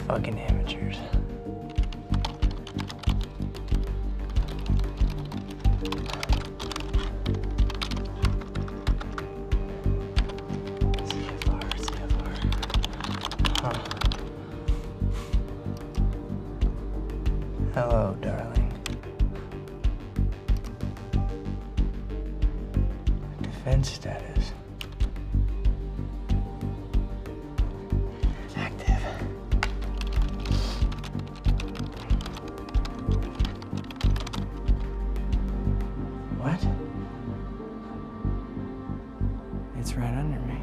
Fucking amateurs. CFR. Huh. Hello, darling. Defense status. Active. What? It's right under me.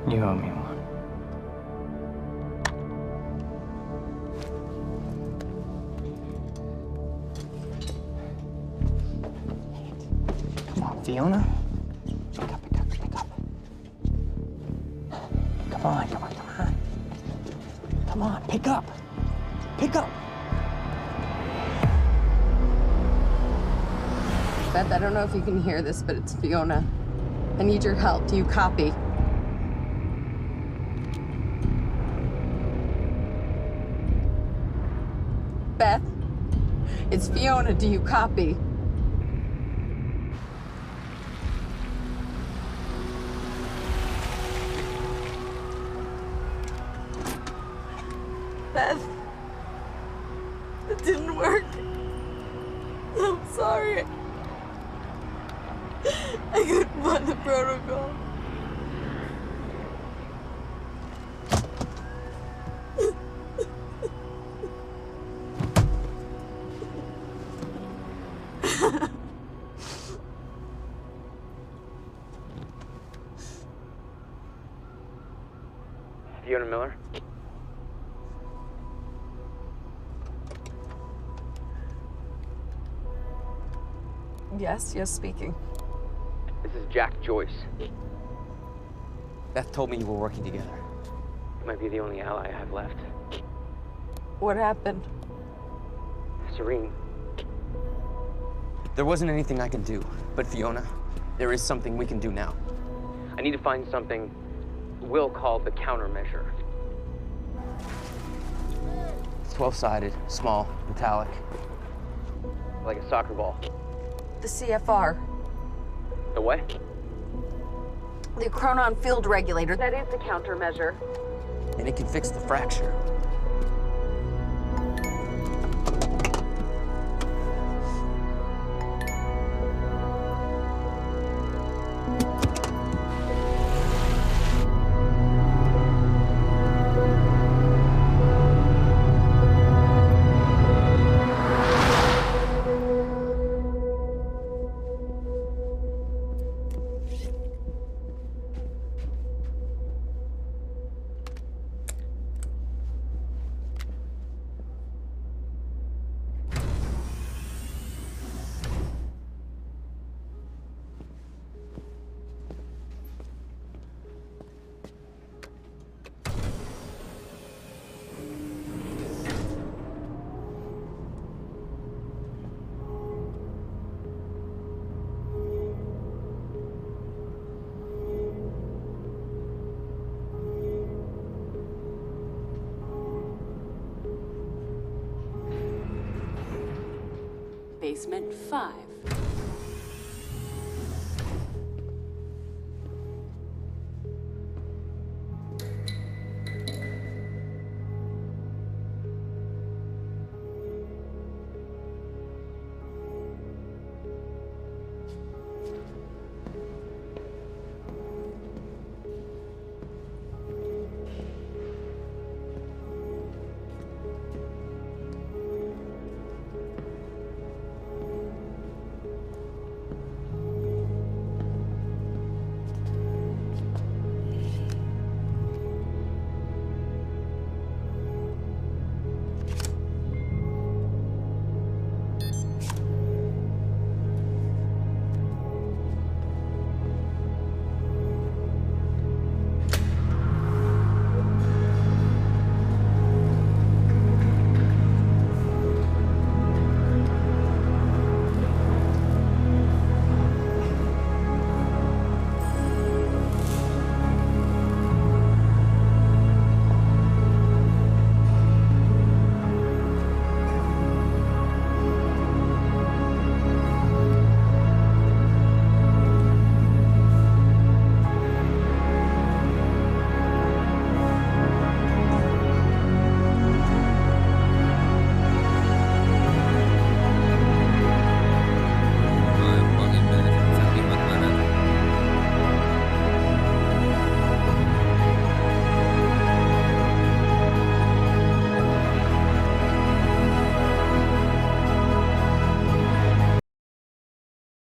You owe me one. Come on, Fiona. Pick up. Come on. Come on, pick up. Beth, I don't know if you can hear this, but it's Fiona. I need your help. Do you copy? Beth, it's Fiona. Do you copy? Beth, it didn't work. I'm sorry. I couldn't find the protocol. Fiona Miller? Yes, speaking. This is Jack Joyce. Beth told me you were working together. You might be the only ally I have left. What happened? Serene. There wasn't anything I could do, but Fiona, there is something we can do now. I need to find something Will called the countermeasure. It's 12-sided, small, metallic, like a soccer ball. The CFR. The what? The chronon field regulator. That is the countermeasure. And it can fix the fracture. Basement 5.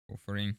Offering.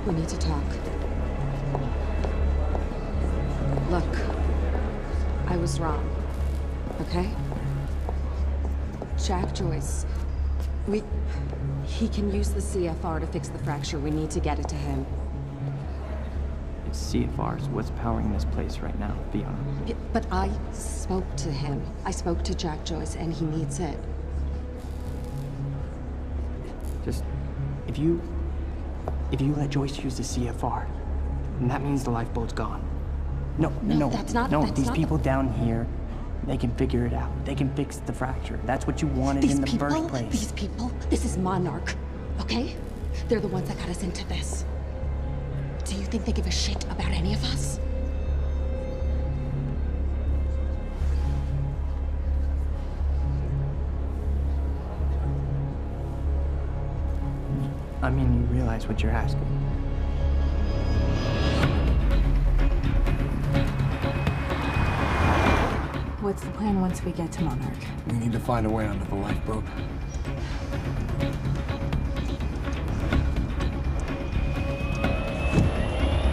We need to talk. Look, I was wrong, okay? Jack Joyce, he can use the CFR to fix the fracture. We need to get it to him. It's CFRs. What's powering this place right now, Fiona? But I spoke to him. I spoke to Jack Joyce, and he needs it. Just, if you let Joyce use the CFR, then that means the lifeboat's gone. No, that's not. No, that's these not people down here, they can figure it out. They can fix the fracture. That's what you wanted in the first place. These people, this is Monarch, okay? They're the ones that got us into this. Do you think they give a shit about any of us? I mean, you realize what you're asking. What's the plan once we get to Monarch? We need to find a way onto the lifeboat.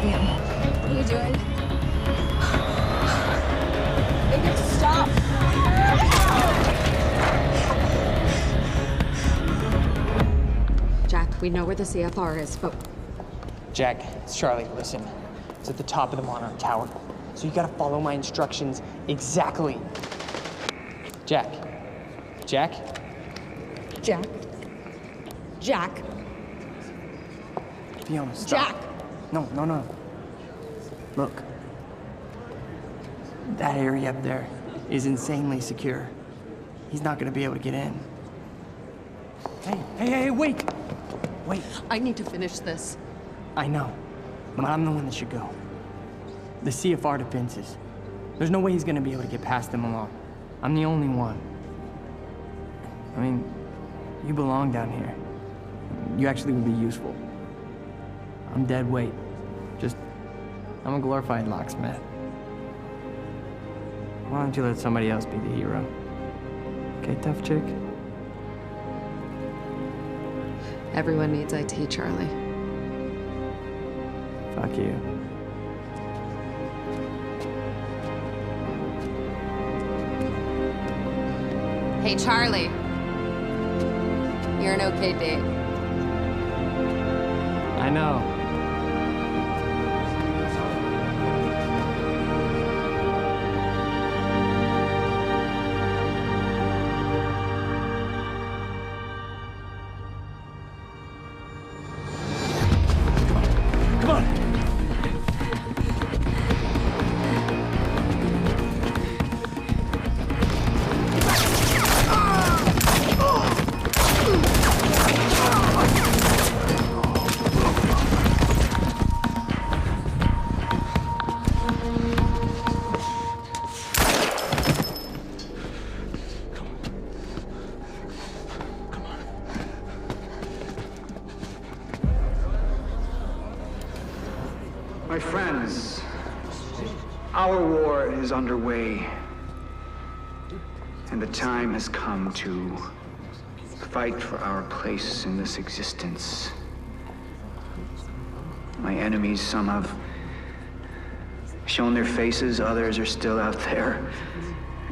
Damn. What are you doing? They get to stop. Jack, we know where the CFR is, but... Jack, it's Charlie, listen. It's at the top of the Monarch Tower. So you gotta follow my instructions exactly. Jack. Jack? Jack? Jack? Fiona, stop. Jack! No. Look. That area up there is insanely secure. He's not gonna be able to get in. Hey, wait! Wait. I need to finish this. I know, but I'm the one that should go. The CFR defenses. There's no way he's gonna be able to get past them alone. I'm the only one. I mean, you belong down here. You actually would be useful. I'm dead weight. I'm a glorified locksmith. Why don't you let somebody else be the hero? Okay, tough chick? Everyone needs IT, Charlie. Fuck you. Hey, Charlie. You're an okay date. I know. My friends, our war is underway, and the time has come to fight for our place in this existence. My enemies, some have shown their faces, others are still out there,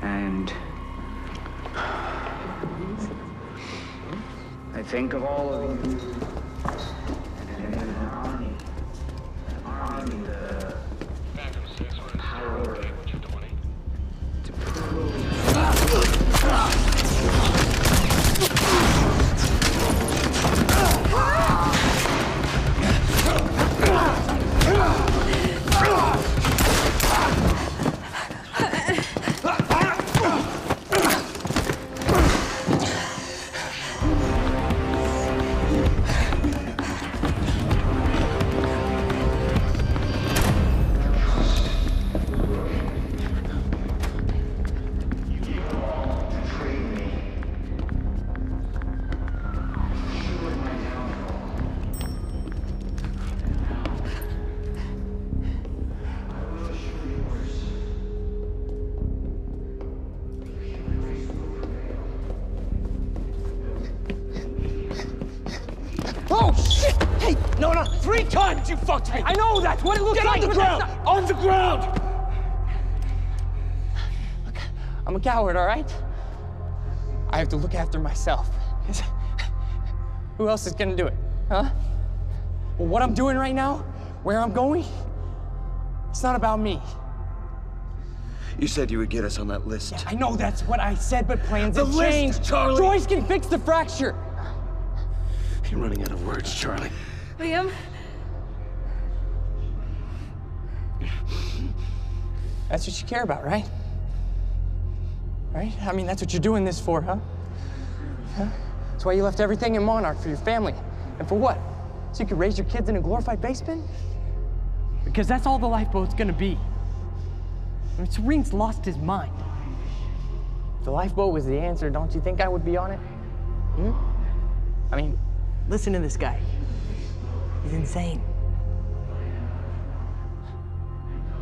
and I think of all of you. Oh, shit! Hey, no, 3 times you fucked me! I know that's what it looks like! Get on the ground! On the ground! Look, I'm a coward, all right? I have to look after myself. Who else is gonna do it, huh? Well, what I'm doing right now, where I'm going, it's not about me. You said you would get us on that list. Yeah, I know that's what I said, but plans The have list, changed. Charlie! Joyce can fix the fracture. You're running out of words, Charlie. Liam? That's what you care about, right? Right? I mean, that's what you're doing this for, huh? Huh? That's why you left everything in Monarch for your family. And for what? So you could raise your kids in a glorified basement? Because that's all the lifeboat's gonna be. I mean, Serene's lost his mind. If the lifeboat was the answer, don't you think I would be on it? Hmm? I mean, listen to this guy. He's insane.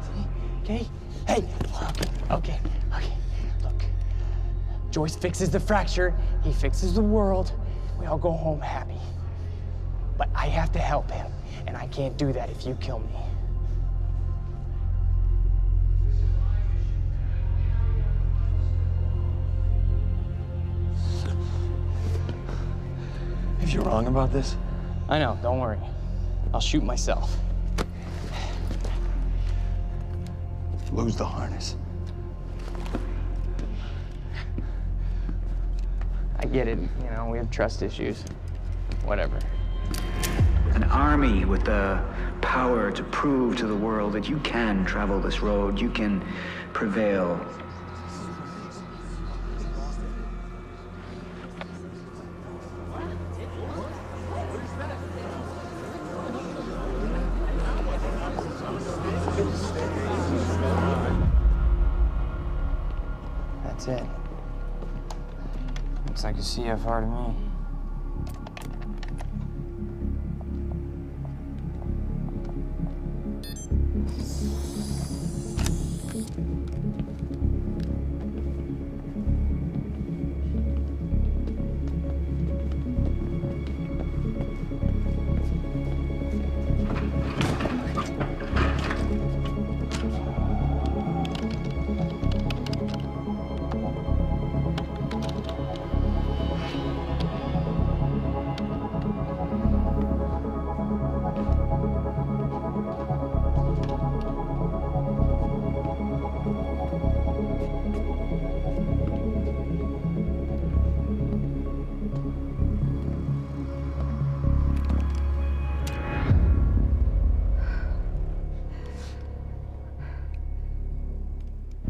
See? Okay? Hey, okay. Look, Joyce fixes the fracture, he fixes the world, we all go home happy. But I have to help him, and I can't do that if you kill me. If you're wrong about this? I know, don't worry. I'll shoot myself. Lose the harness. I get it, you know, we have trust issues. Whatever. An army with the power to prove to the world that you can travel this road, you can prevail. That's it. Looks like a CFR to me.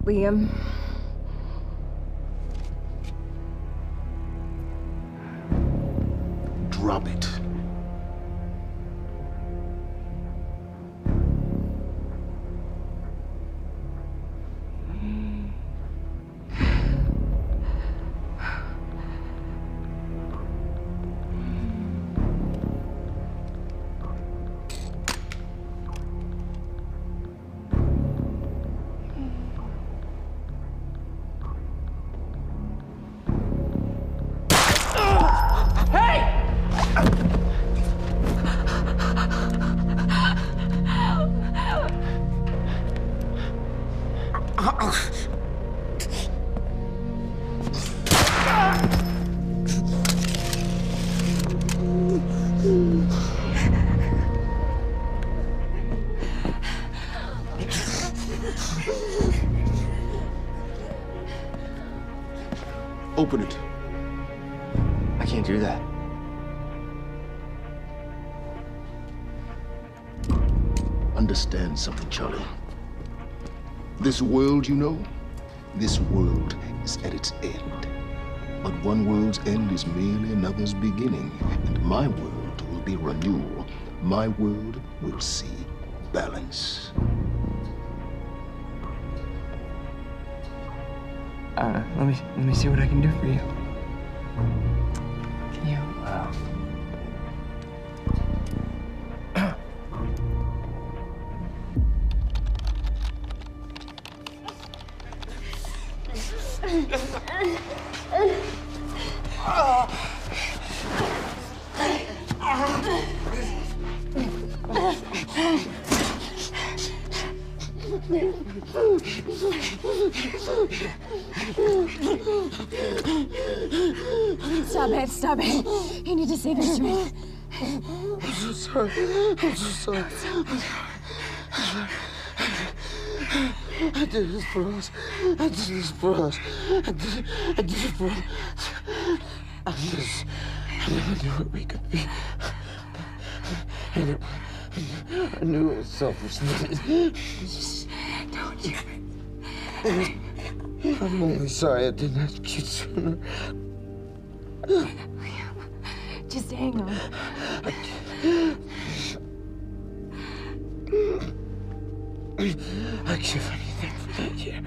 Liam. Drop it. Open it. I can't do that. Understand something, Charlie. This world, you know, this world is at its end. But one world's end is merely another's beginning, and my world will be renewal. My world will see balance. Let me see what I can do for you. Can you, Stop it. You need to save your strength. I'm so sorry. I'm so sorry. I did this for us. I did this for us. I did it for us. I never knew what we could be. I knew it was selfishness. Just don't do it. I'm only sorry I didn't ask you sooner. Just hang on. I'd give anything for that year.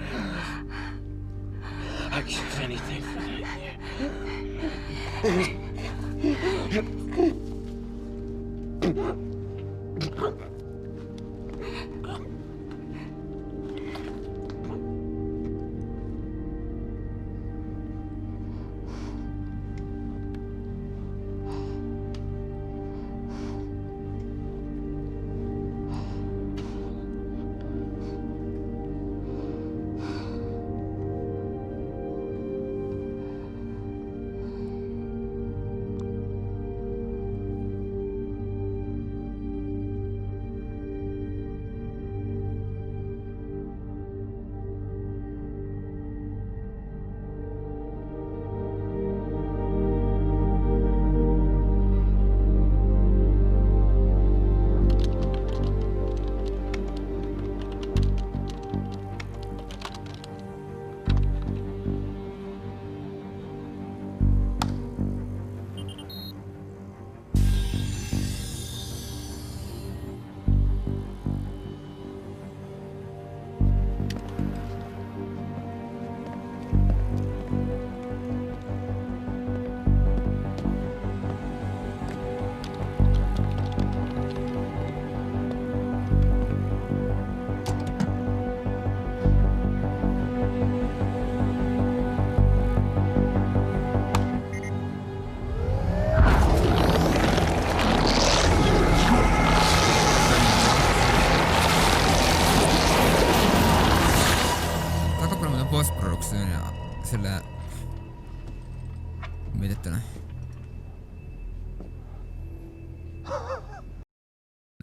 I'd give anything for that year. post-production ja silleen mietittynä.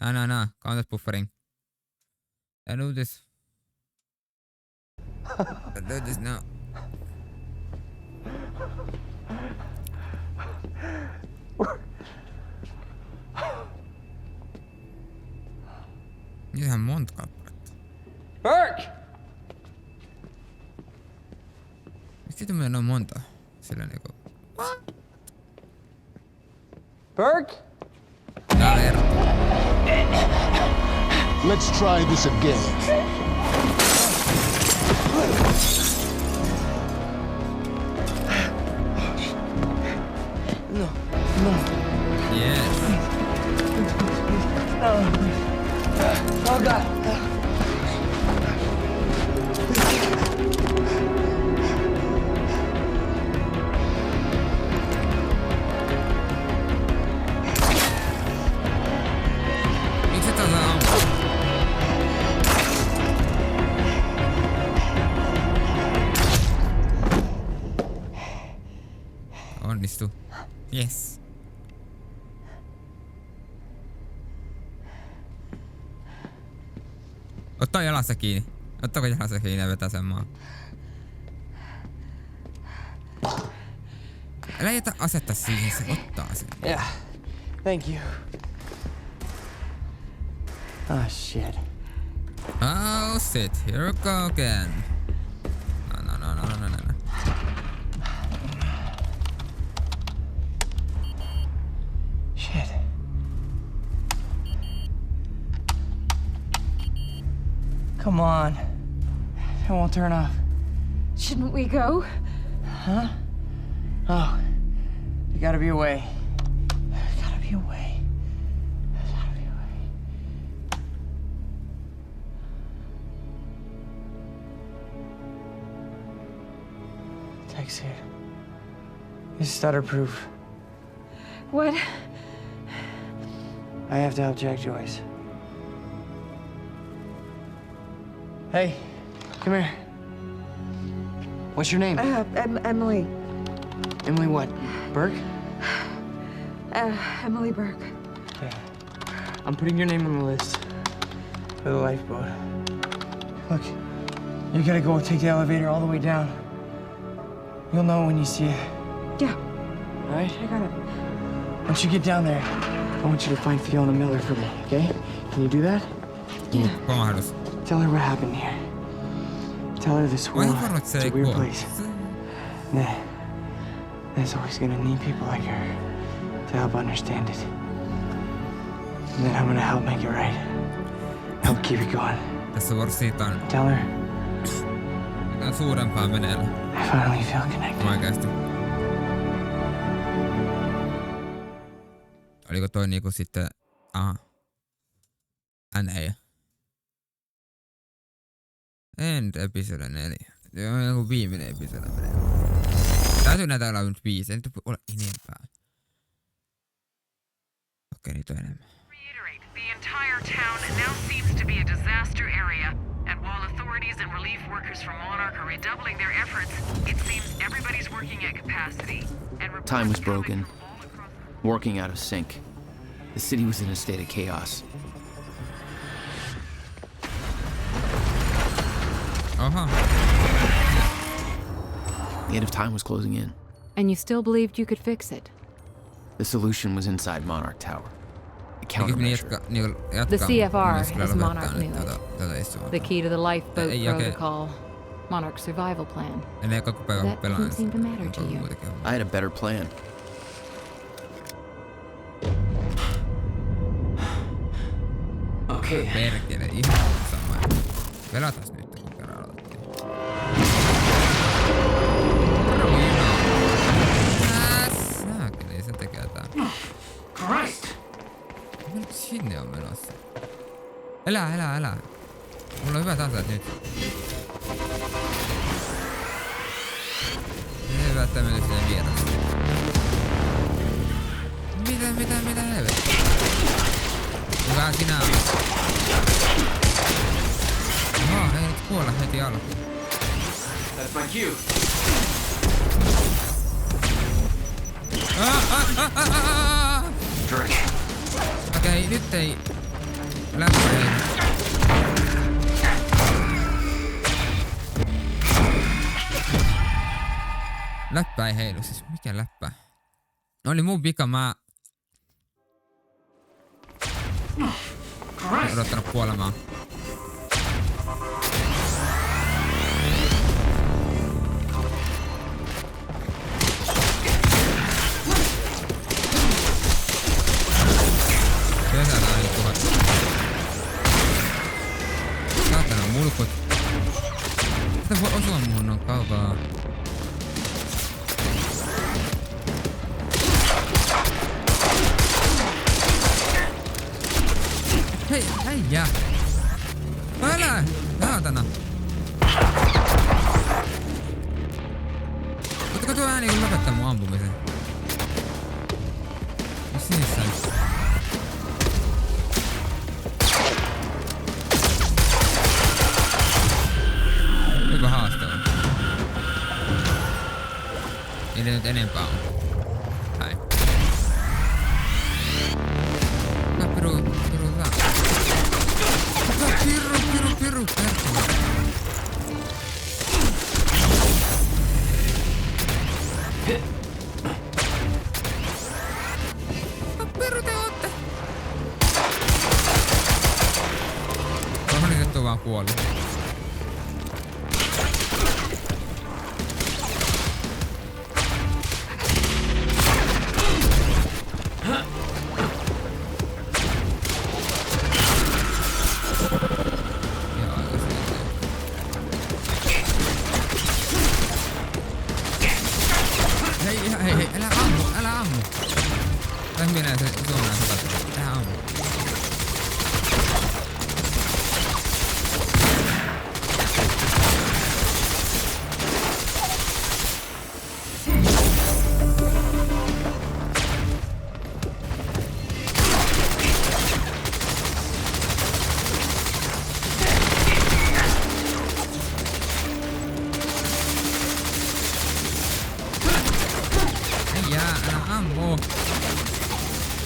No. Content buffering. I do this. I do this now. Ihan monta kappaletta. Burke! Miksi tämmönen noin monta? Sillä niinku... Burke? Let's try this again. No. Yes. Oh God. Miksi tää on ampua? Onnistu. Yes. Ottaa jalassa kiinni. Ottaako jalassa kiinni ja vetää sen maan? Älä jätä asetta siihen, se ottaa sen. Yeah. Thank you. Oh shit. Oh shit, here we go again. No. Shit. Come on. It won't turn off. Shouldn't we go? Huh? Oh. There gotta be a way. There's gotta be a way. There's gotta be a way. Text here. It's stutter-proof. What? I have to help Jack Joyce. Hey, come here. What's your name? Emily. Emily what? Burke? Emily Burke. Okay. I'm putting your name on the list for the lifeboat. Look, you gotta go take the elevator all the way down. You'll know when you see it. Yeah. All right? I got it. Once you get down there, I want you to find Fiona Miller for me, okay? Can you do that? Yeah. Tell her what happened here. Tell her this world is a weird place. Nah. There's always gonna need people like her to help understand it. And then I'm gonna help make it right. Help keep it going. Tässä siitä on... Tell her. Mitään suurempaa meneillä. I finally feel connected. Oikeesti. Oliko toi niinku sitten... Aha. NA. End episode 4. Joo, joku viimeinen episode menee. Täytyy näitä olla nyt 5, ei nyt ole enempää. Okei, niitä on enemmän. The entire town now seems to be a disaster area, and while authorities and relief workers from Monarch are redoubling their efforts, it seems everybody's working at capacity. And Time was broken. Working out of sync. The city was in a state of chaos. Uh-huh. The end of time was closing in. And you still believed you could fix it? The solution was inside Monarch Tower. The countermeasure. The CFR, as Monarch knew it. The key to the lifeboat protocol. Monarch's survival plan. That didn't seem to matter to you. I had a better plan. Okay. Perkele, ihan sama. Pelatas nyt, kun kerran aloittiin. Saakeli, se tekee tää. Christ! Nyt sinne on menossa. Elää. Mulla on hyvät aseet nyt. Ei välttämättä sinne vierasta. Mitä helvettiä? Hyvä sinä on. Ei nyt kuolla heti alkuun. That's my cue. Drink. Okei, nyt ei läppä heilu. Läppä ei heilu, siis mikä läppä? Oli mun vika, mä en odottanut kuolemaa. Kesällä aina tuhat. Saatana mulkut. Sitä voi osua muhun on kaukaa. Hei, äijä! Älä! Saatana! Ottako tuo ääni kun lopettaa mun ampumisen? Mis niissä on? Kuinka haastavaa? Ei nyt enempää on. Hai. Piru saa. Piru, perkele. Piru te ootte. Tohon vaan kuoli. Hei, älä ammu. Tai minä se suoraan sotat. Älä ammu.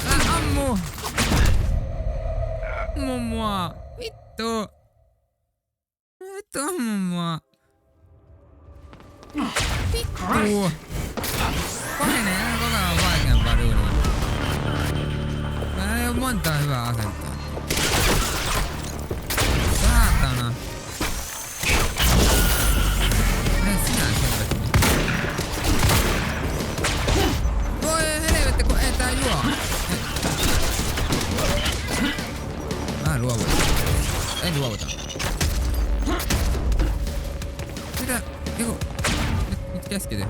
Älä ammu! Mua! Vittu! Vittu ammu mua! Vittu! Pahenee aina koko ajan vaikeampaa duunia. Täällä ei oo montaa hyvää asetta. Saatana! Mene sinä selvästi. Voi helvetti kun ei tää juo! Mä luovutan. En luovuta. Mitä? Joku... Nyt keskity.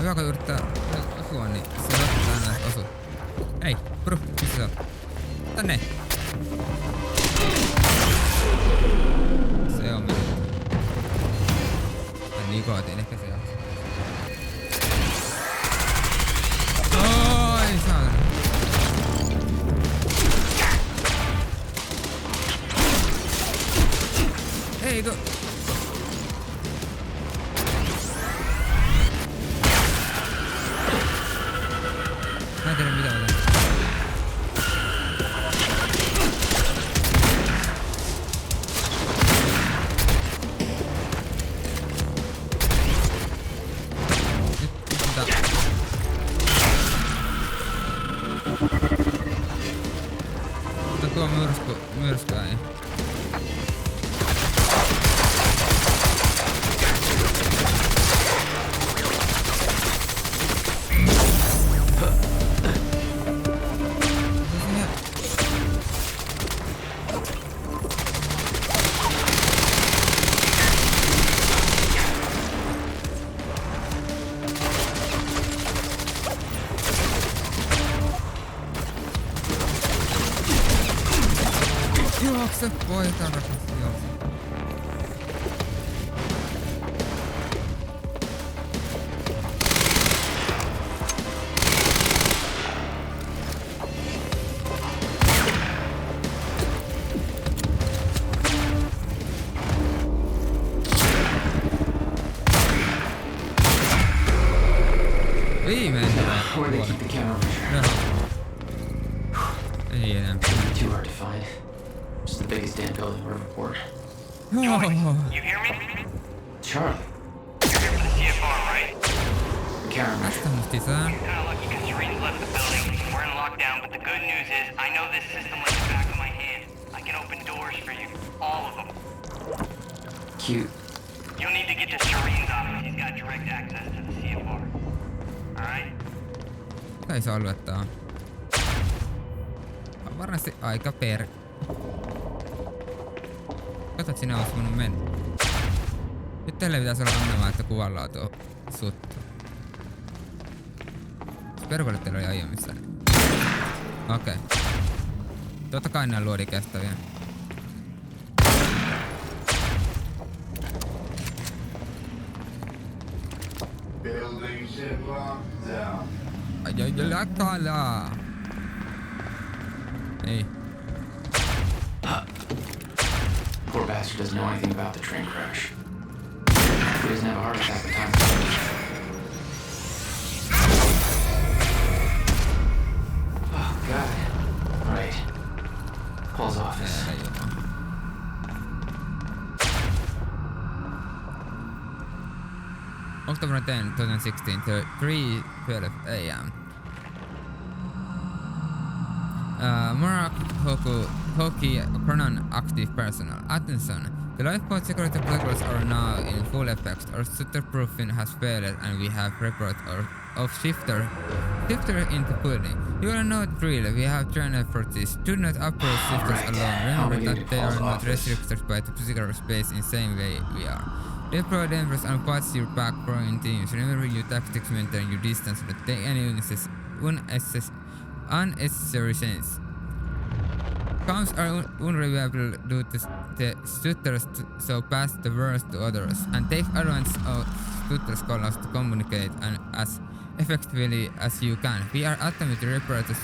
Hyvä kun yrittää osua, niin se ottaa näistä osu. Hei, bro, missä sä oot? Tänne! Se on minun. Tai nikotiin, ehkä se on. Oi, saatana. Eikö? Mä en tiedä mitä mä teen. Mutta tuo myrskyä ei. Miksi se poika rakasti jossain? Where they keep the countermeasure. Ei enää. Too hard to find. Just the biggest damn building in Riverport. Oh. You hear me? Charlie. You're here for the CFR, right? Tästä musta sisään. Kinda lucky because Serene's left the building. We're in lockdown, but the good news is I know this system like the back of my hand. I can open doors for you. All of them. Cute. You'll need to get to Serene's office. He's got direct access to the CFR. Alright? Ei saa luettaa. On varmasti aika per. Katsot, sinä olis voinut mennä. Nyt teille pitäisi olla ongelma, että kuvanlaatu on suttu. Perkoille teillä oli aiemmissa. Okei. Totta kai nää luodi kestäviä. Building ship locked down. Ai lakala. Ei. Poor bastard doesn't know anything about the train crash. He doesn't have a heart attack at the time. Oh God. Right. Paul's office. October 10, 2016, 3:12 a.m. Morak Hoki Cronon active personnel. Attention! The lifeboat security protocols are now in full effect. Our shifter-proofing has failed and we have report of shifter into building. You all know the drill. We have trained for this. Do not approach shifters alone. Remember that they are not restricted by the physical space in the same way we are. Deploy dampers and watch your back growing teams. Remember your tactics, maintain your distance, and take any unnecessary sense. Comms are unreliable due to the shooters, so pass the words to others, and take advantage of shooters' calls to communicate and as effectively as you can. We are attempting to repair the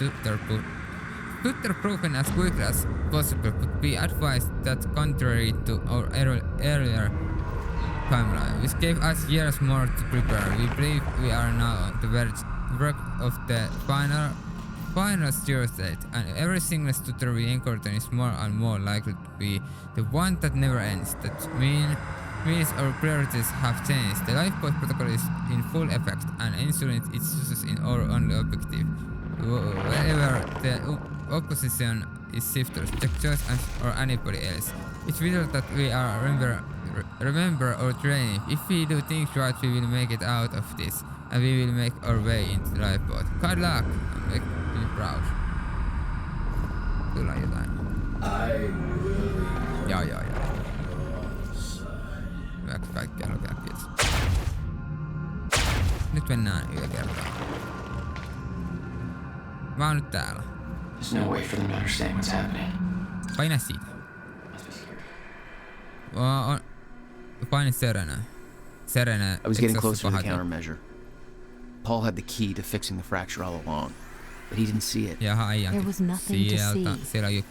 shooter-proofing as quickly as possible, but be advised that contrary to our earlier timeline, which gave us years more to prepare, we believe we are now on the verge of the final zero state, and every single shooter we encounter is more and more likely to be the one that never ends. That means our priorities have changed. The lifeboat protocol is in full effect, and ensuring its use in our only objective. Wherever the opposition is shifters, check choice or anybody else. It's vital that we are remember our training. If we do things right, we will make it out of this, and we will make our way into the lifeboat. Good luck, and make me proud. Kyllä jotain. Joo. Hyväksi kaikkea lukea, kiitos. Nyt mennään yökertaan. Mä oon nyt täällä. There's no way for them to understand what's happening. Paina siitä. Paina Serena. I was getting closer to the countermeasure. Paul had the key to fixing the fracture all along, but he didn't see it. There was nothing to see.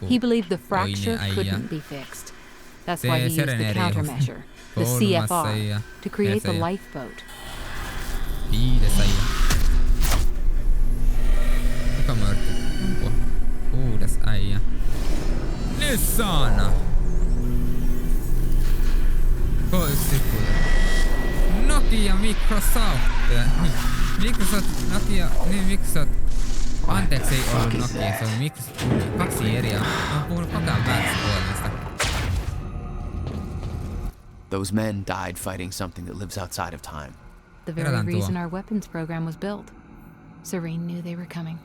He believed the fracture couldn't be fixed. That's why he used the countermeasure, the CFR, to create the lifeboat. Kuka mörkky? Kuudes äijä. Nissan! K1 Nokia, Microsoft. Microsoft. Anteeksi, ei ollut Nokia, se on Microsoft. Kaksi eriä. Mä oon puhunut koko ajan väärästä puolesta. Those men died fighting something that lives outside of time. The very reason our weapons program was built. Serene knew they were coming.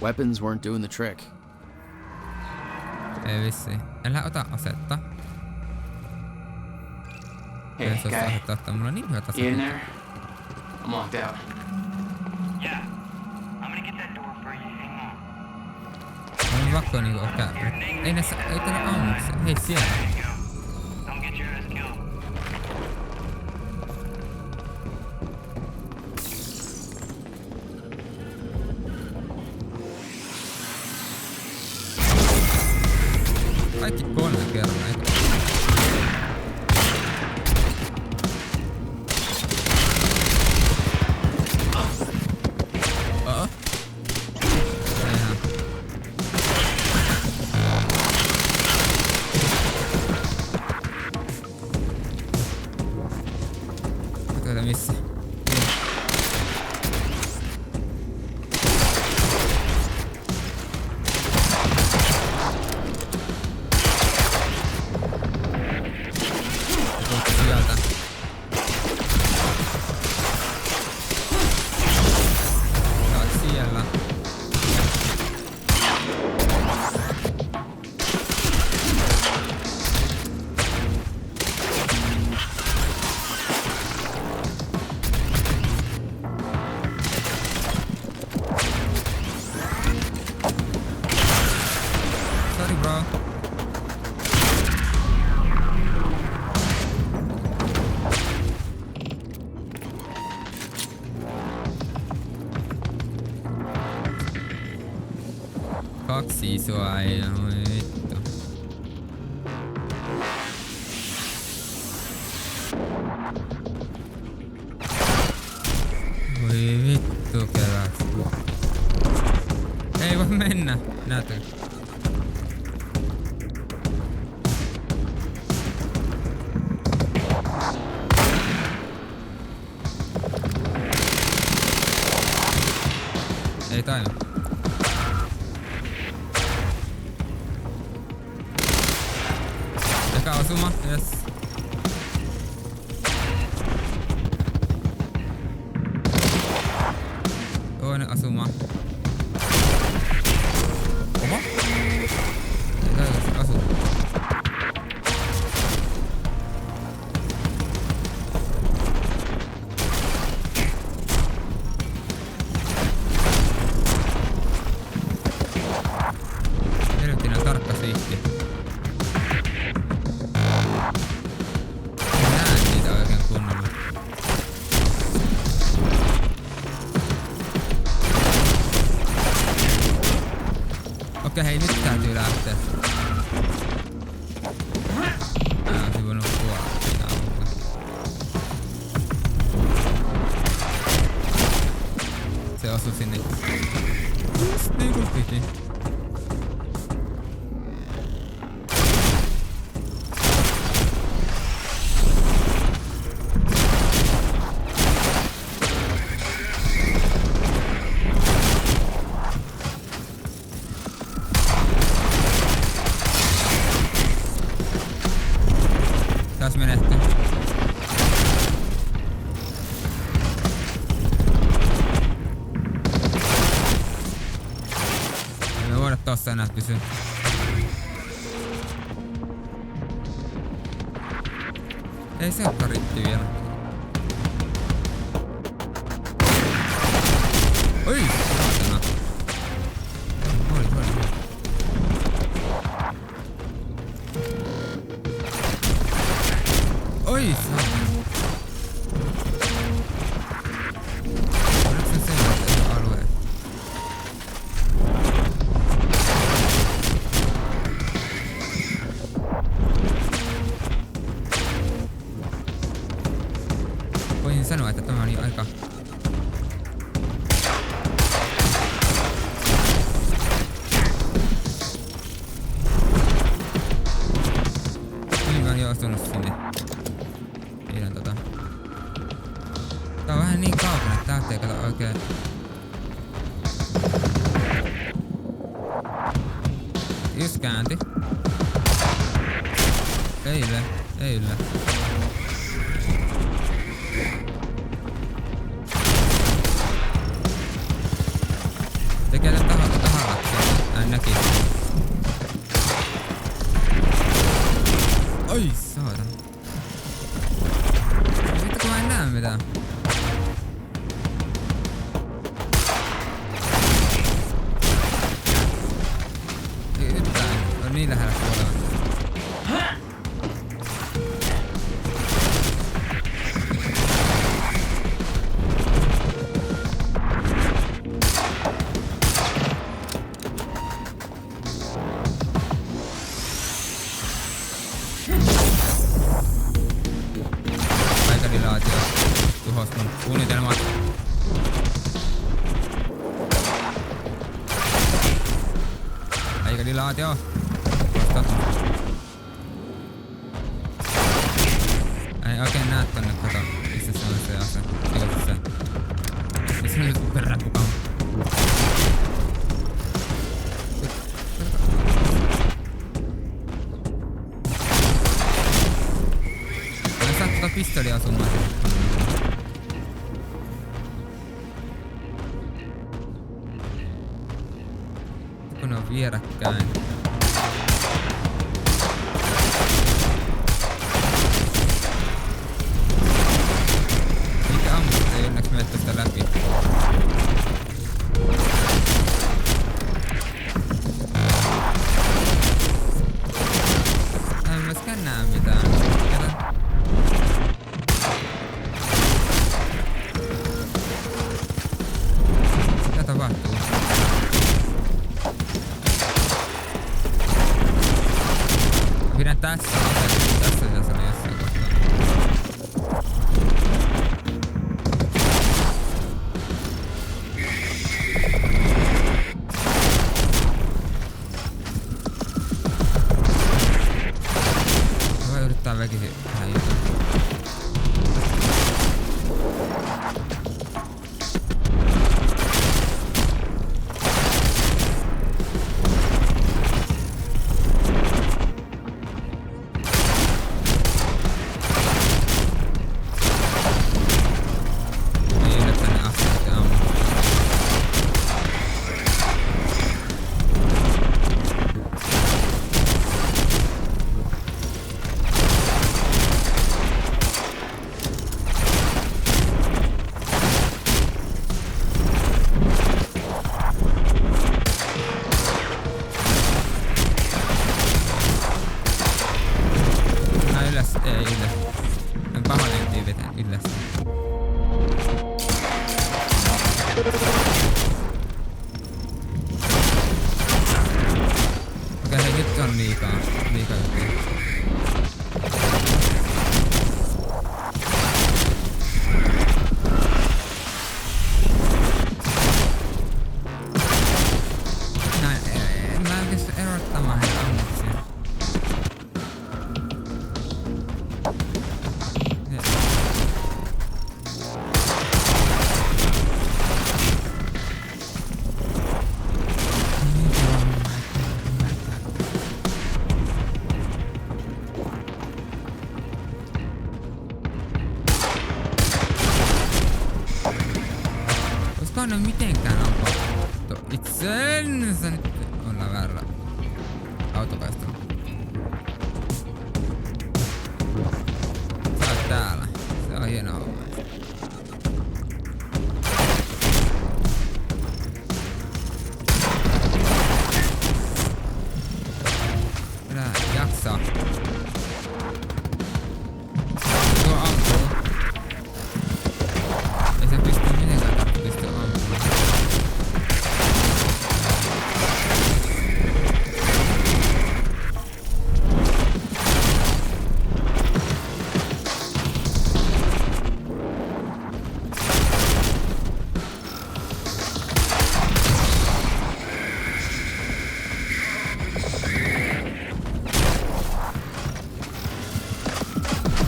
Weapons weren't doing the trick. Ei vissi. Älä ota asetta. Hey, guy. Mulla on niin hyvät You in aseet. there? I'm locked out. Yeah. I'm gonna get that door for you. Hang on. Mulla on pakko niinku ehkä... Ei ne ammuksi. Hei siellä. Don't get your ass killed. Kaikki 3 kerralla. Missä? Sieltä. Sä oot siellä. Sorry bro. Kaksi isoa ei oo vittu. Voi vittu keväs. Ei voi mennä. Näytä. Ei tainnut. Eka osuma, yes. Toinen osuma. Oho? Ei tainnut osu. Helvetin on tarkka siihti. Näen niitä oikein kunnolla. Okei, hei nyt täytyy lähteä. Olisi voinut kuolla sitä muuta. Se osui sinne. Just niin kuin piti. Taas menehty. Ei me voida tossa enää pysyä. Ei se olekaan ritti vielä. Oi! Saatana. Oli. Oi! Saatana. Oliko se sellainen alue? Voisin sanoa, että tämä oli aika... Kuinka on jo astunut sinne? Tiedän Tää on vähän niin kaukana, että täältä ei kato oikein... Just käänti. Ei yllä. Tekee tän tahalla. Näki. Oi saatan. Vittu kun mä en näe mitään. tuhos mun suunnitelmat. Eikä dilaatio. Ei oikein näe tonne, kato. Missä se on se ase? Eikö se? Missä nyt perräpukama? Mä en saa tota pistolia asumaan. Kun ne on vierekkäin. Mikä ammut ei onneksi mene tästä läpi. En myöskään näe mitään. Mitä tapahtuu? Pidän tässä asetusta. Tässä pitäisi olla jossain kohtaa. Mä voin yrittää väkisin vähän jotain. Okei, hei, nyt on liikaa juttuja. Näin, mä en pysty erottamaan heitä ammuksia. Olisikohan ne mitenkään ampua itsensä? Nyt ollaan väärällä autokaistalla. Sä oot täällä. Se on hieno homma. Pitää jaksaa. Tuo ampuu. Ei se pysty mitenkään tarttua ampumaan.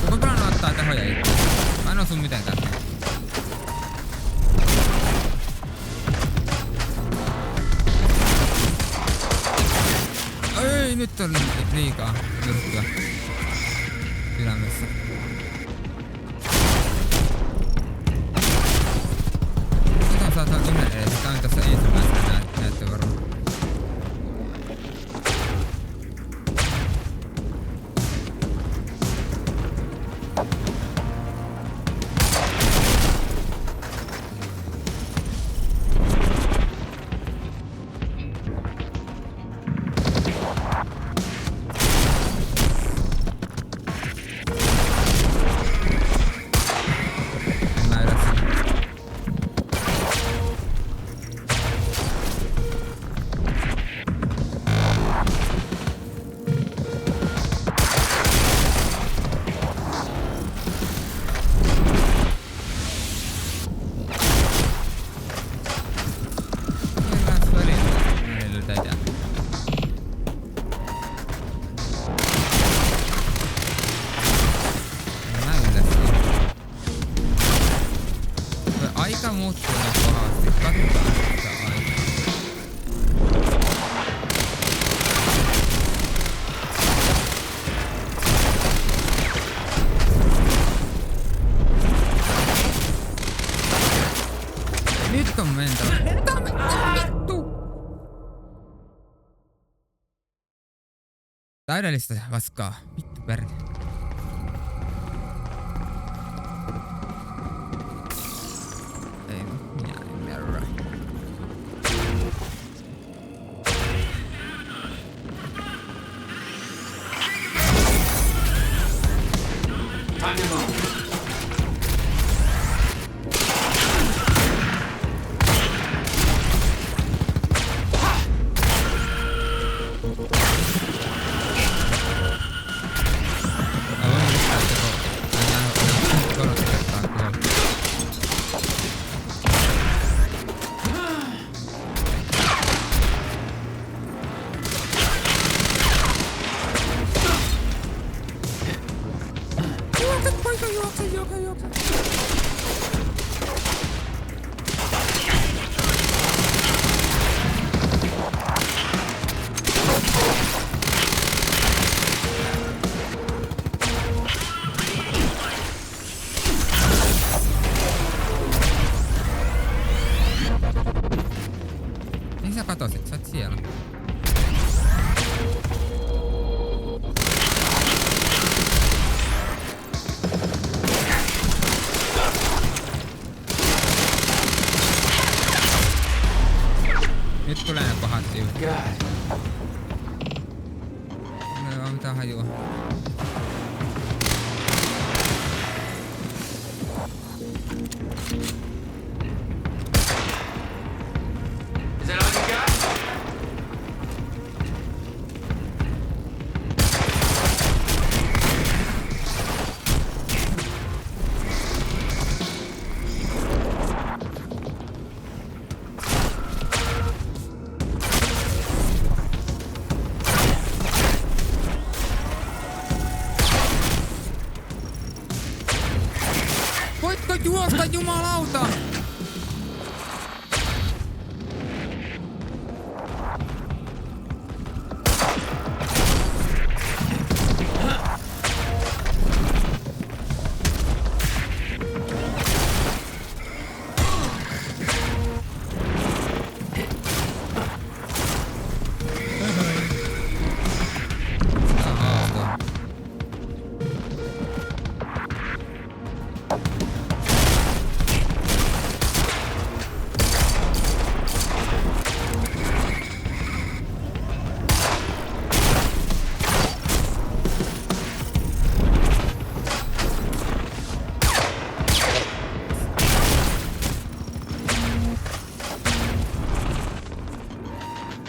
Kuka pelannut ottaa tehoja itse? Mä en osu mitenkään. Ei, nyt on liikaa myrkkyä sydämessä. Mitä saatan yhden edes? Tää on tässä ensimmäisenä näyttö varmaan. Täydellistä paskaa. Vittu perkele. Ei minä ymmärrä. Time to move. Mihin sä katosit? Sä oot siellä. Nyt tulee ne pahat tyypit. Mulla ei oo mitään hajua. Is that all you got? Voitko juosta, jumalauta?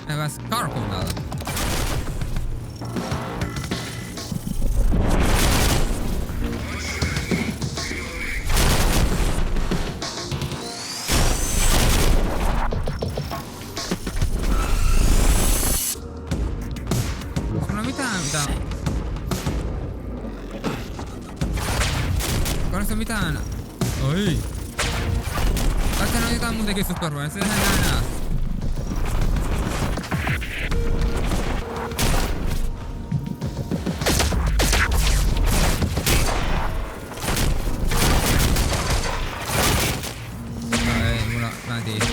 Mä pääs karkuun täältä. Sulla on mitään. Onko mitään? Oi. Vaikka on jotain muutenkin supervoimaa, sehän nähdään. Mä en tiedä.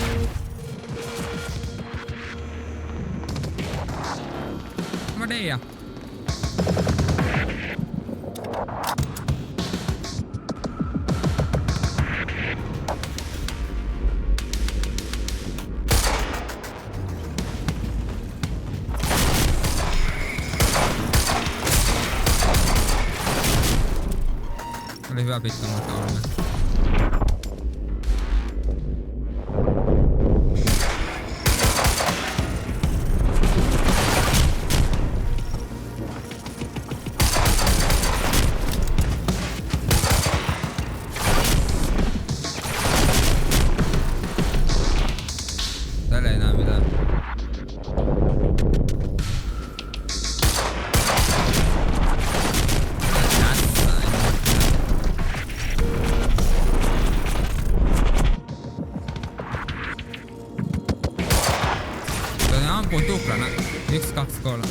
Mä deja. Oli hyvä pitkä matka olla. Täällä ei näe mitään. Toinen ampuu tuplana. 1, 2, 3.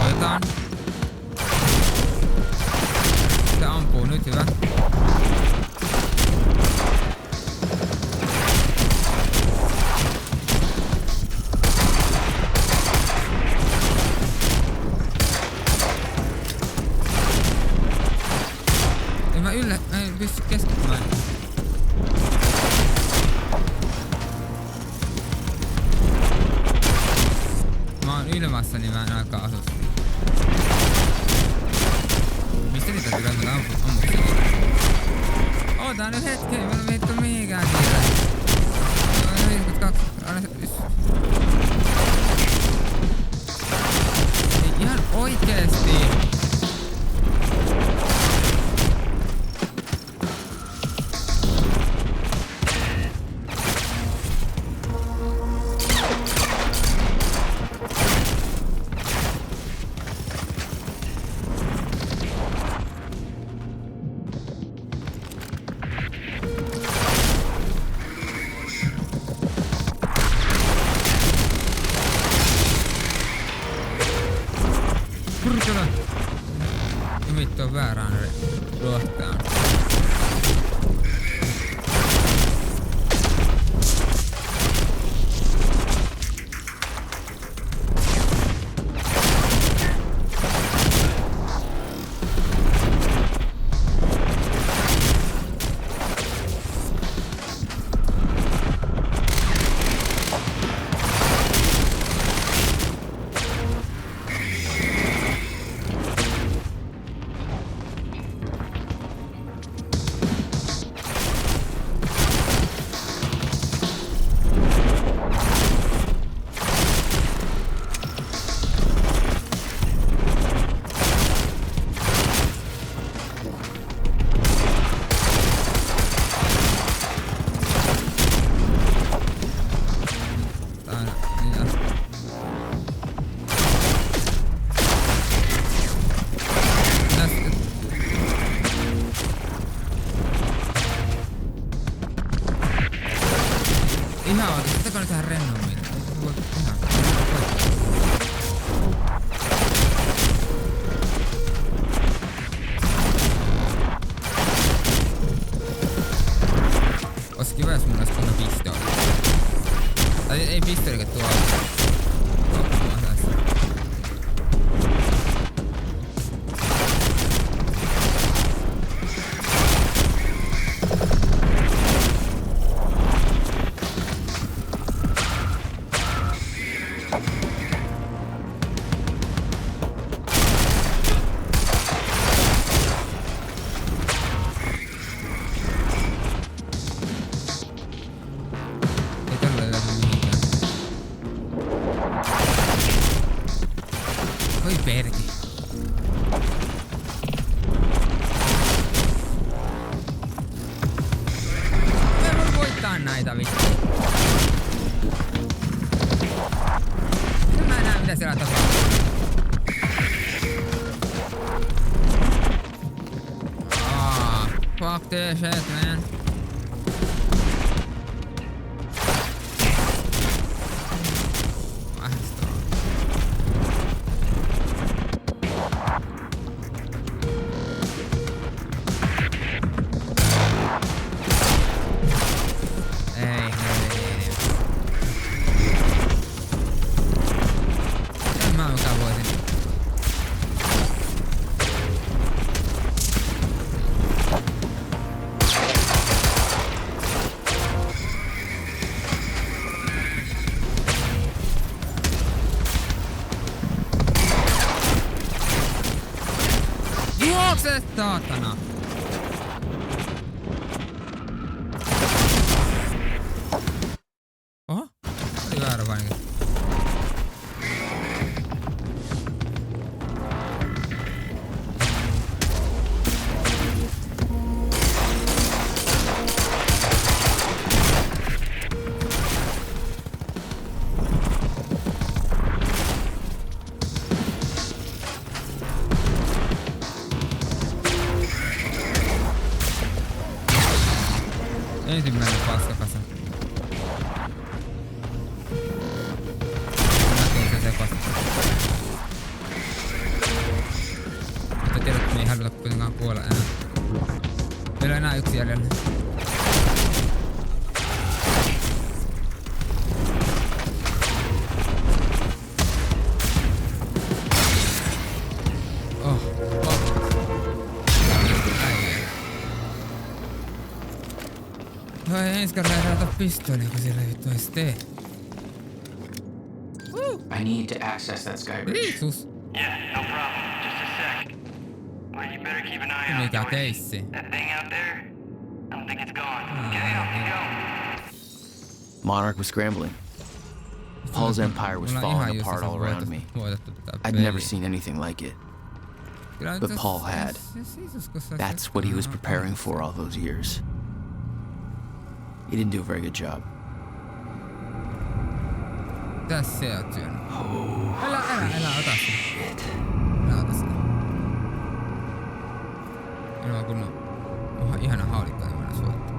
Otetaan. Se ampuu nyt, hyvä. pysty keskittymään. Mä oon ilmassa, niin mä en aika asus. Mistä niitä tulee näitä ammuksia? Oota nyt hetken, mä en vittu mihinkään kiire. 52, ihan oikeesti. Kurkula! Ja vittu on väärään ruohtaan. Ihan oikeesti, ottakaa nyt tähän rennommin. Ihan. Ois kiva, jos mulla ois kunnon pistooli. Tai ei pistoolikaan tuolla. Oi perki. Mä voin voittaa näitä vittu. Mä en näe mitä siellä tapahtuu. Fuck this shit, man. Juokse, saatana! Oho, oli väärä vainkin. Ensimmäinen paskakasa. Näkyy se sekasta. Mutta tiedät, että me ei haluta kuitenkaan kuolla enää. Meillä on enää yksi jäljellä. No ei ensi kerralla erota pistoolin, kun sillä ei vittu edes tee. I need to access that sky bridge. Jeesus. Yeah, no problem. Just a sec. Well, you better keep an eye out. Mikä keissi? That thing out there, I don't think it's gone. Okay, off you go. Monarch was scrambling. Paul's empire was falling apart all around me. I'd never seen anything like it. But Paul had. That's what he was preparing for all those years. He didn't do a very good job. Tässä se on työn. Älä ota sitä. Älä ota sitä. En vaan kunnon ihana haulikko, niin mennä suottaa.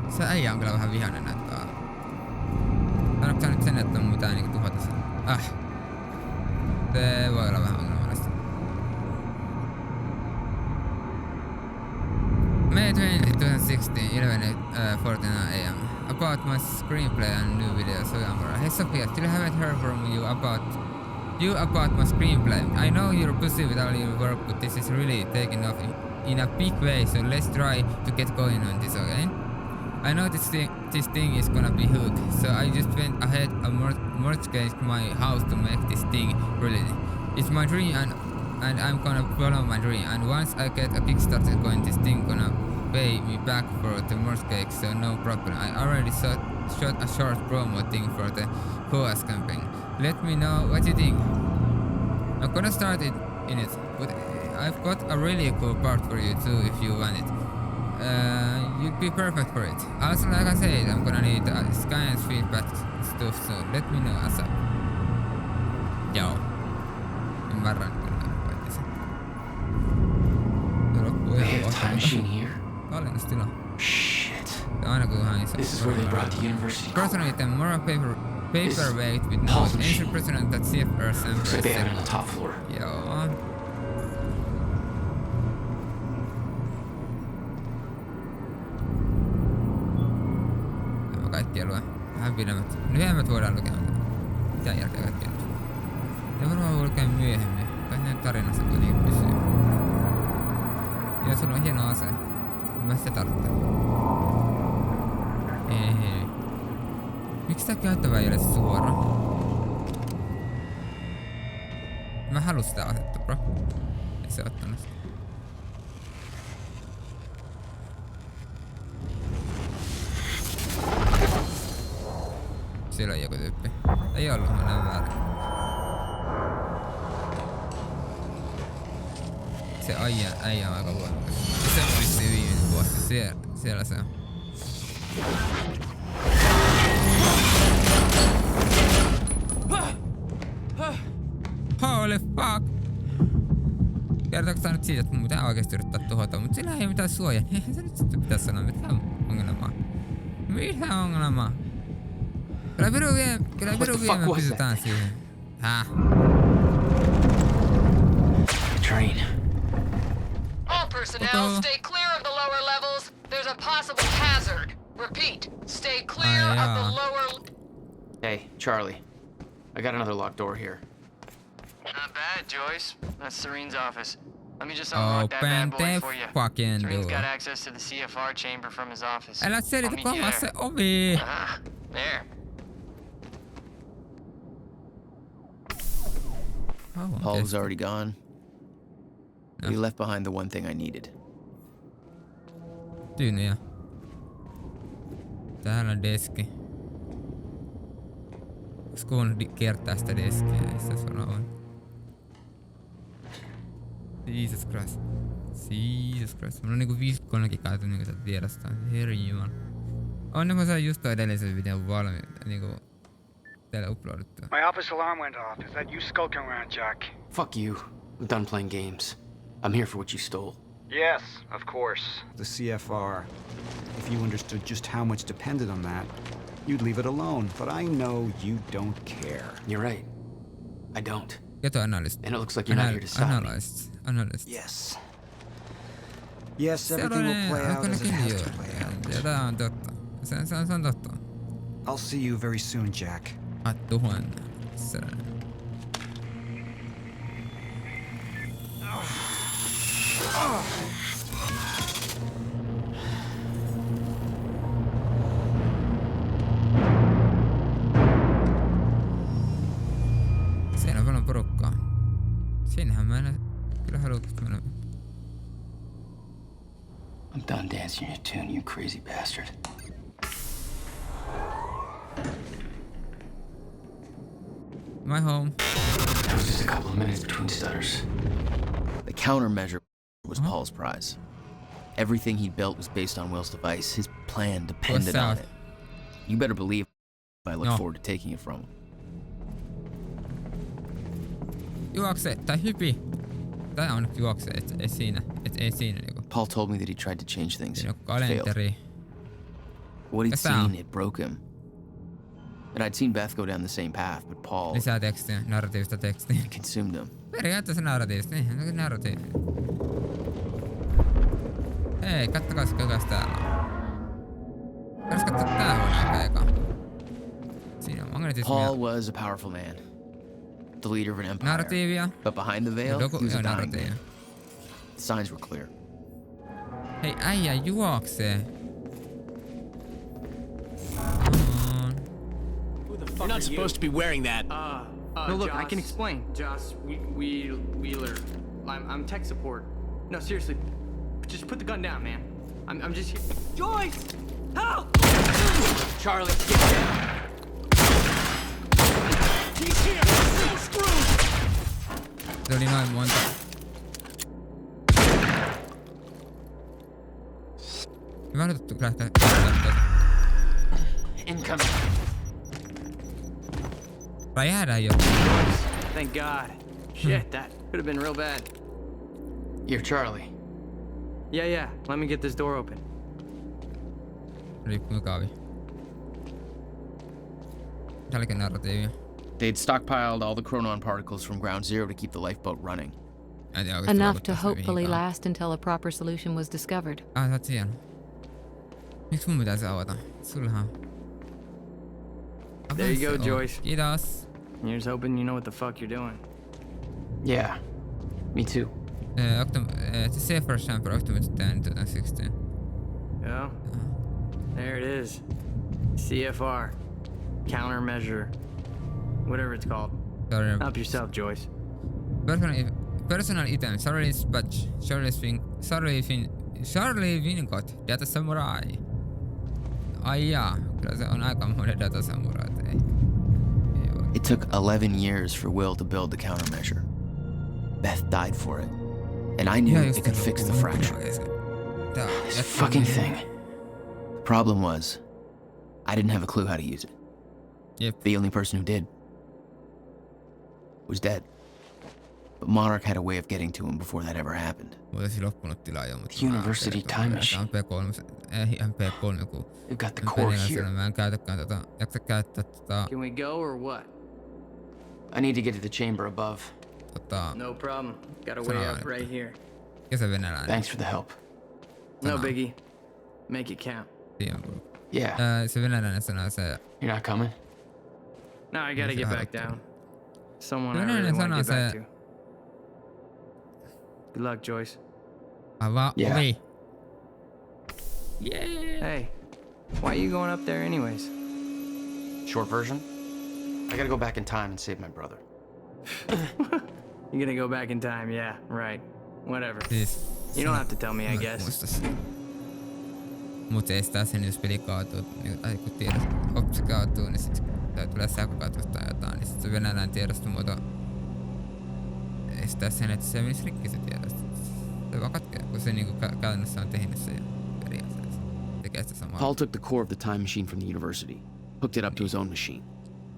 Se äijä on kyllä vähän vihainen näyttää. Sanoitko sä nyt sen, että on mitään niinku tuhota sen? Se voi olla vähän ongelmallista. May 20, 2016, 11:49 a.m. About my screenplay and new video, so hey Sophia, still haven't heard from you about my screenplay. I know you're busy with all your work, but this is really taking off in a big way, so let's try to get going on this, okay? I know this thing is gonna be hook, so I just went ahead and mortgaged my house to make this thing reality. It's my dream and I'm gonna follow my dream, and once I get a Kickstarter going, this thing gonna pay me back for the mortgage, so no problem. I already shot a short promo thing for the Coas campaign. Let me know what you think. I'm gonna start it in it, but I've got a really cool part for you too if you want it. You'd be perfect for it. Also, like I said, I'm gonna need Sky's feedback stuff, so let me know ASAP. Joo. Ymmärrän kyllä kaikki sen. Se loppuu ihan kohta. Tallennustila. Shit. Aina kun ihan iso. This is where they brought the university. Personally, the moral paperweight with no ancient president that CFR Sam. Looks like they have it on the top floor. Joo. Kaikkia lue. Vähän pidemmät. Lyhyemmät voidaan lukea. Mitä järkeä kaikkia nyt? Ja varmaan voi lukea myöhemmin. Kai näin tarinassa kuitenkin pysyy. Ja sulla on hieno ase. Mä se tarvittaa. Ei. Miksi tää käyttävä ei ole suora? Mä halus sitä asetta, bro. Ei se ottanut sitä. Siellä on joku tyyppi. Ei ollut, mä näin väärin. Se äijä on aika voimakas. Se on vissiin viimeinen vuosi. Siellä se on. Holy fuck! Kertooko tää nyt siitä, että mun pitää oikeesti yrittää tuhota, mut sillä ei mitään suojaa. Eihän se nyt sitten pitäis sanoa mitään ongelmaa. Mitä ongelmaa? Kyllä viru vie me pysytään siihen. Häh? Train. All personnel, stay clear of the lower levels. There's a possible hazard. Repeat, stay clear of the lower... Hey, Charlie. I got another locked door here. Not bad, Joyce. That's Serene's office. Let me just unlock that bad boy for you. Serene's got access to the CFR chamber from his office. Älä selitä, kun avaa se ovi. There. Paul was already gone. He left behind the one thing I needed. Tyynyjä. Täällä on deski. Olisiko voinut kiertää sitä deskiä? Ei se sano on. Jesus Christ. Jesus Christ. Mulla on niinku 5 käyty niinku tätä tiedostaan. Herri juman. Onne mä sain just toi edellisen videon valmiin. Niinku... Teille uploadittua. My office alarm went off. Is that you skulking around, Jack? Fuck you. I'm done playing games. I'm here for what you stole. Yes, of course. The CFR. If you understood just how much depended on that, you'd leave it alone. But I know you don't care. You're right. I don't. Analyst. And it looks like you're not here to stop Analyst. Yes. Yes, everything will play out as it has to play out. Tää on totta. Se on totta. I'll see you very soon, Jack. Tuhan. Sinnehän mä en kyllä halua mennä. I'm done dancing your tune, you crazy bastard. My home. That was just a couple of minutes between stutters. The countermeasure was Paul's prize. Everything he built was based on Will's device. His plan depended on it. You better believe I look forward to taking it from him. Juokse, tai hypi. Tai on juokse, ei siinä niinku. Paul told me that he tried to change things. Kalenteri. What he'd seen, it broke him. And I'd seen Beth go down the same path, but Paul... Lisää tekstiä, narratiivista tekstiä. It consumed him. Periaatteessa narratiivista, niin, narratiivista. Hei, kattokaa kukas täällä on. Pitäis katsoa tää huoneen eka. Siinä on magnetismia. Paul was a powerful man. The leader of an empire. Narratiivia. But behind the veil, he was a dying man. The signs were clear. Hei, äijä juoksee. You're not supposed to be wearing that. No, look, I can explain. Joss Wheeler. I'm tech support. No, seriously, just put the gun down, man. I'm just here. Joyce! Help! Charlie, get down. He's here! So screwed! Se oli noin monta. Hyvä odotettu lähteä. Incoming. Räjähdään jo. Thank God. Shit, that could have been real bad. You're Charlie. Yeah. Let me get this door open. They'd stockpiled all the chronon particles from ground zero to keep the lifeboat running. Enough to hopefully last until a proper solution was discovered. Sä oot siellä. Miksi mun pitäisi avata? Sullahan. There you go, Joyce. Kiitos. You're just hoping you know what the fuck you're doing. Yeah, me too. To save for example, October 10, 2016. Yeah. There it is. CFR. Countermeasure. Whatever it's called. Help yourself, Joyce. Personal item. Charlie's badge. Charlie Vincott. Data Samurai. Ai jaa. Kyllä se on aikamoinen Data Samurai. It took 11 years for Will to build the countermeasure. Beth died for it. And I knew it could fix the fracture. This fucking thing. The problem was, I didn't have a clue how to use it. Yep. The only person who did was dead. But Monarch had a way of getting to him before that ever happened. The university time machine. You've got the core here. Can we go or what? I need to get to the chamber above. No problem. Got a way up right here. Thanks for the help. No biggie. Make it count. Yeah. You're not coming? No, I gotta get back down. Someone I really want to get back to. Good luck, Joyce. Yeah. Hey, why are you going up there anyways? Short version? I gotta go back in time and save my brother. You're gonna go back in time, yeah, right. Whatever. You don't have to tell me, I guess. Mut estää sen, jos peli kaatuu, tai kun opsi kaatuu, niin sit tulee sähkökaatus tai jotain, niin sit se venäläinen tiedostomuoto estää sen, että se menisi rikki se tiedosto. Se vaan katkee, kun se niinku käytännössä on tehnyt se periaatteessa. Tekee sitä samaa. Paul took the core of the time machine from the university, hooked it up to his own machine.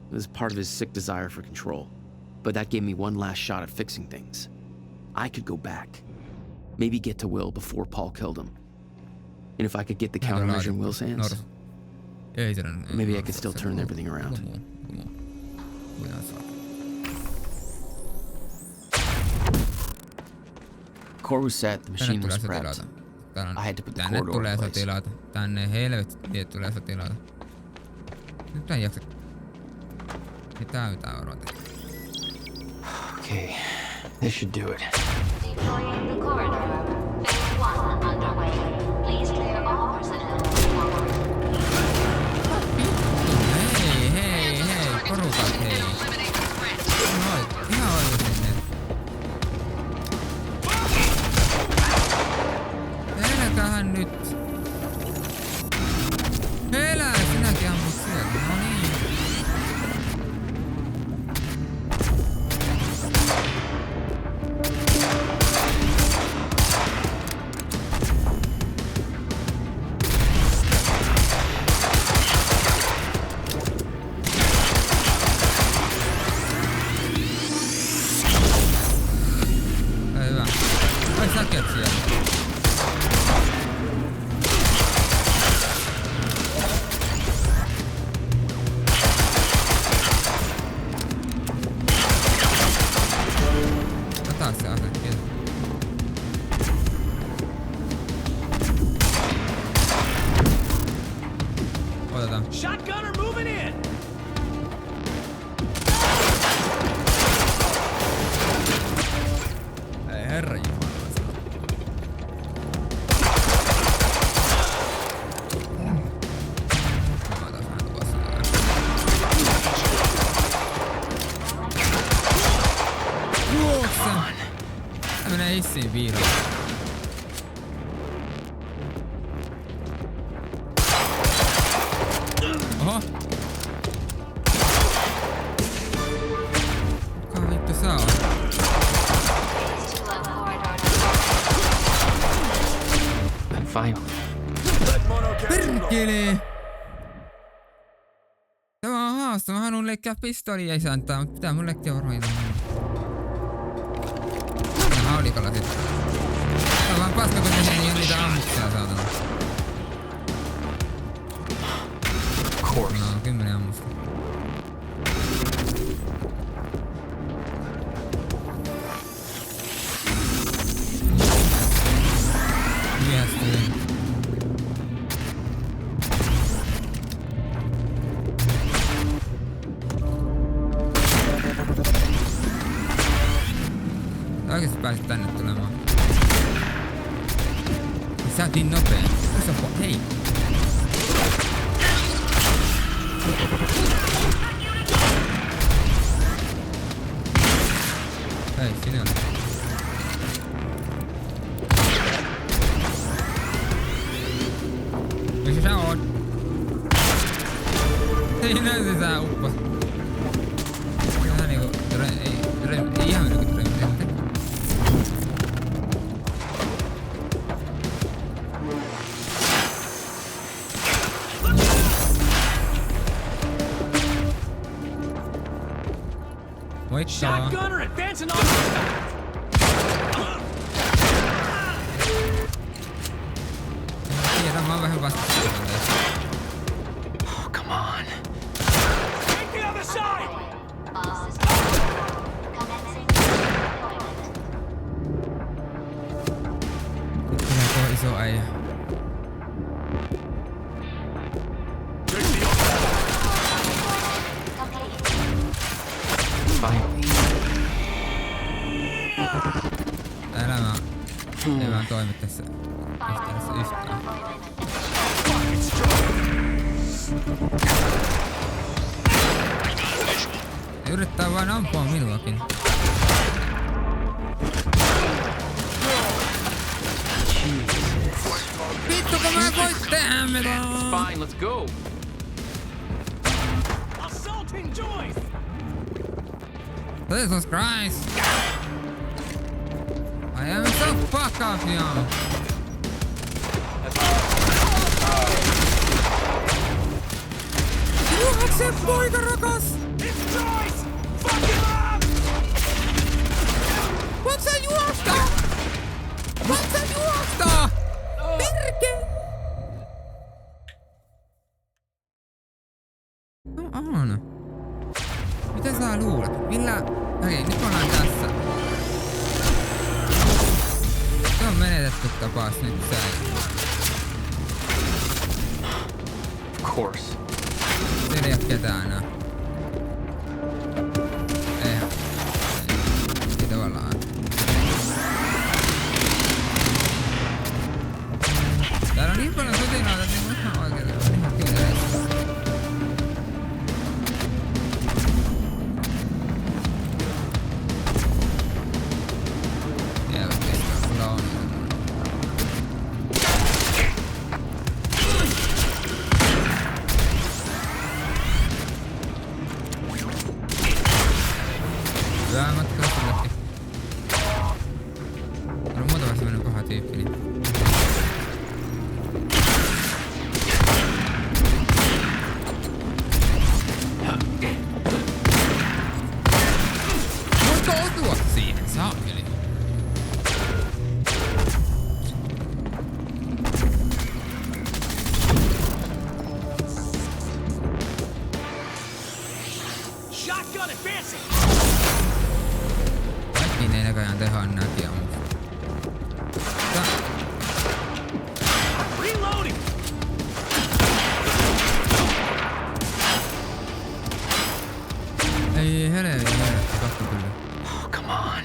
It was part of his sick desire for control. But that gave me one last shot at fixing things. I could go back. Maybe get to Will before Paul killed him. And if I could get the countermeasure in Will's hands, maybe I could still turn everything around. Core was set, the machine was prepped. I had to put the core door in place. Tänne helvetti tulee sotilaita. Nyt ei jaksa. Mitä odottaa? Okay, this should do it. Deploying the corridor. Phase 1 underway. Please clear all personnel forward. Hei, porukat hei. Ihan oikeesti ne. nyt. Elää, sinäkin ammut sieltä. No niin. Hyvä. Ai säket siellä. Ota se ase, kiitos. Otetaan. Shotgunner moving in. Ei herra jumala. Tää menee hissiin viiroon. Oho. Kuka vittu sä oot? Finally. Perkele! Tämä on haastava. Mä haluun leikkiä pistolia isäntää, mutta pitää mun leikkiä varmaan ilman. Tää haulikolla sit. Tää on vaan paska, kun ei oo niitä ammuksia saatana. Of course. No, 10 ammusta. Myöhästyin. Oikeesti pääsit tänne tulemaan. Sä oot niin nopea. Hei! Hei, sinä on. Missä sä oot? Ei näy se sä uppos. Vähän niinku... Ei ihan niinku remmitti. Moikka! Shotgunner advancing on the back. Tiedän, mä oon vähän vastustunut tässä. Oh, come on. Take the other side. Nyt tulee tuo iso äijä. Finally. Elämä ei vaan toimi tässä yhteydessä yhtään. Yrittää vain ampua minuakin. Vittu kun mä voit tehdä mitään! Fine, let's go. Assaulting Joyce. Jesus Christ! I am so fuck off, y'all! Juhaksen poika rakas! It's Joyce. Fuck him up. Voit sä juosta? Voit sä juosta? Perke! No on. Mitä sä luulet? Millä... Okei, nyt me ollaan tässä. Se on menetetty tapaus nyt säin. Of course. Siellä ei oo ketään enää. Eihän. Ei tavallaan. Täällä on niin paljon sotilaita, että niin ihan oikeesti on ihan kieleistä. tyyppi. Niin. Voitko otua siihen, saakeli? Shotgun advancing! Kaikkiin ei näköjään tehdä nätiä, mutta... Reloading! Ei helvetti, pakko kyllä. Oh, come on.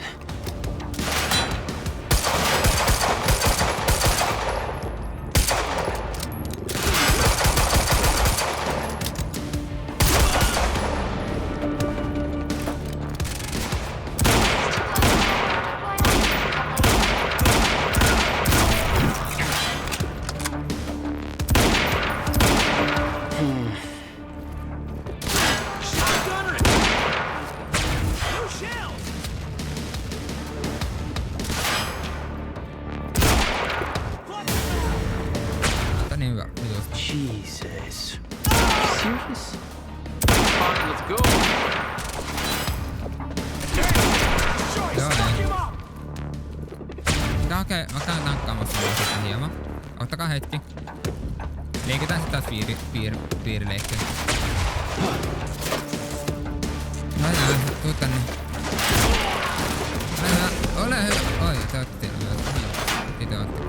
Shotgunner it! No shells! Tää niin hyvä. Jesus. Serious? Fine, let's go. Joo, ei. Mä käyn tankkaamassa sitä hieman. Ottakaa hetki. Leikitään sit taas piirileikkiä. No jää, tuu tänne. Ole hyvä. Oi, te ootte siellä myös. Te ootte.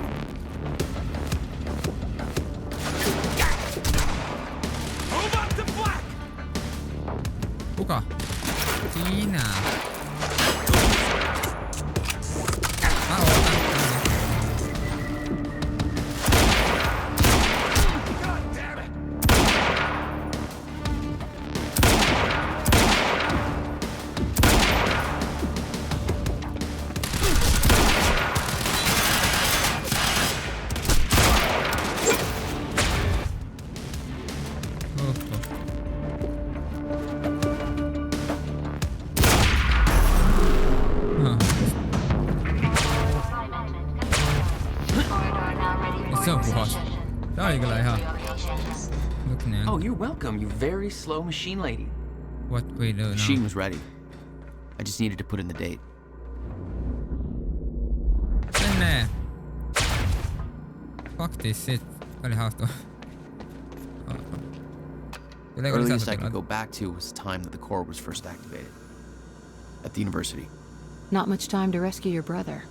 Kuka? Sinä. Mä ootan. Oh, you're welcome, you very slow machine lady. What we do now? Machine was ready. I just needed to put in the date. Tänne! Fuck this shit. Oli hauska. The earliest I could go back to was the time that the core was first activated. At the university. Not much time to rescue your brother.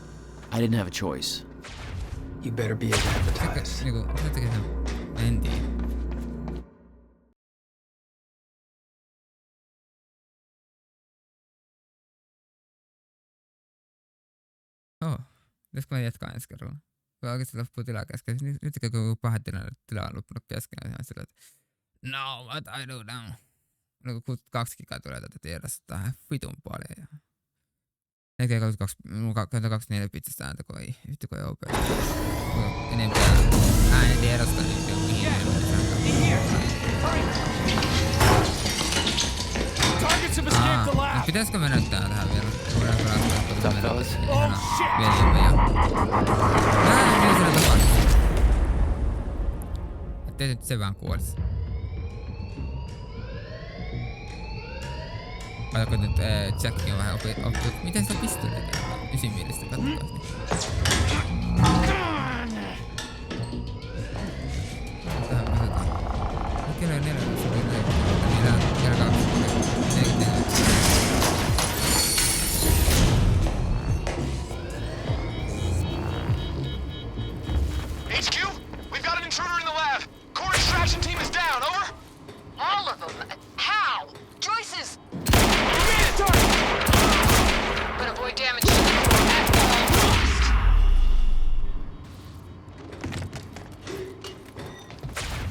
I didn't have a choice. You better be as advertised. En tiedä. Pitäisikö mä jatkaa ensi kerralla? Kun oikeesti loppuu tilaa kesken. Nyt kun pahat tilaa on loppunut kesken, on ihan sillä, että no, what I do now? No, kun 2 gigaa tulee tätä tiedosta tähän vitun paljon. 24 pitsistä ääntä, kun ei vittu kun ei opea. Enempää äänen tiedosta, niin se on mihin. Pitäisikö me näyttää tähän vielä? Voidaan pelastaa, kun se ihana veljemme ja... Niin siellä tapahtuu. Ettei nyt se vaan kuolisi. Katsoko nyt Jackin on vähän oppinut. Miten sitä pistoleita? 9 mielestä katsotaan. Tähän katsotaan. Kello on 4. Kello 2. HQ, we've got an intruder in the lab. Core extraction team is down, over? All of them? How? Joyce's! But avoid damage to the core at all costs.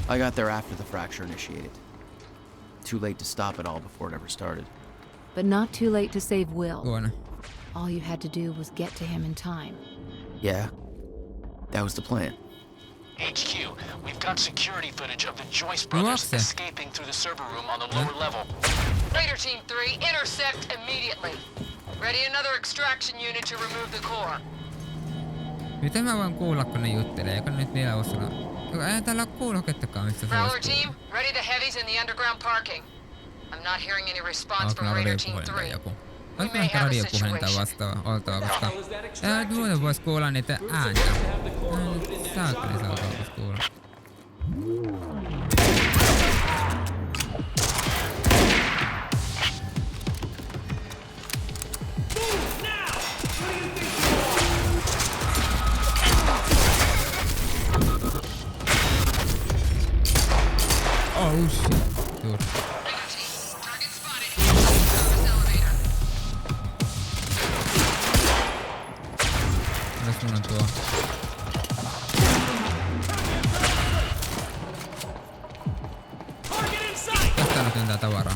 I got there after the fracture initiated. Too late to stop it all before it ever started. But not too late to save Will. Go on. All you had to do was get to him in time. Yeah, that was the plan. HQ, we've got security footage of the Joyce brothers escaping through the server room on the lower level. Raider Team 3, intercept immediately. Ready another extraction unit to remove the core. Miten mä voin kuulla, kun ne juttelee? Eikö nyt vielä oo sanoa? Ei täällä oo kuulokettakaan, mistä se Prowler olisi team, ready the heavies in the underground parking. I'm not hearing any response from Raider Team 3. Olisiko ehkä radiopuhelinta oltava, koska ei nyt muuten vois kuulla niitä ääntä. Nyt saakkeli saa kaupas kuulla. Oh shit. Juuri. Mitäs mun on tuo? Tästä nyt on tää tavaraa.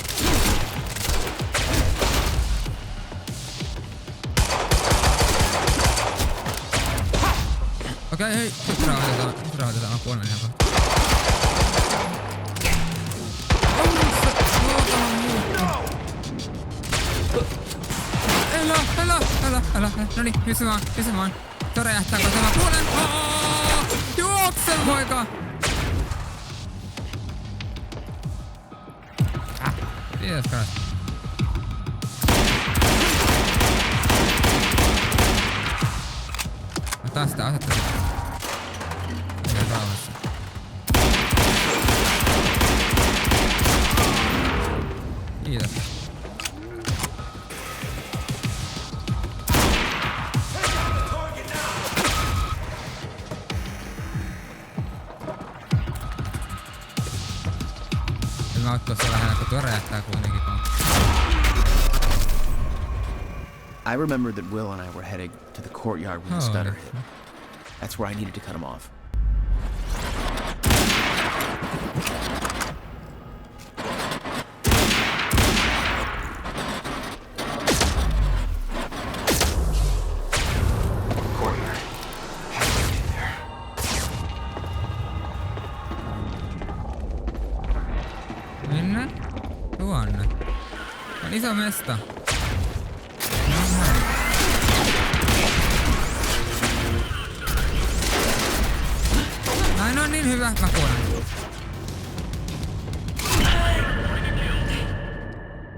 Okei, hei. Nyt rauhoitetaan. Mä kuolen ihan kohta. Älä. Noniin, missä mä oon? Se räjähtää, kun mä kuolen. Juokse, poika! Jesus Christ. Mä taas sitä asetta sitten. Ihan rauhassa. Kiitos. Mä oot tossa lähellä, kun tuo räjähtää kuitenkin. I remember that Will and I were heading to the courtyard when the stutter hit. That's where I needed to cut him off. Minne? Tuonne. On iso mesta. Näin on niin hyvä. Mä kuolen.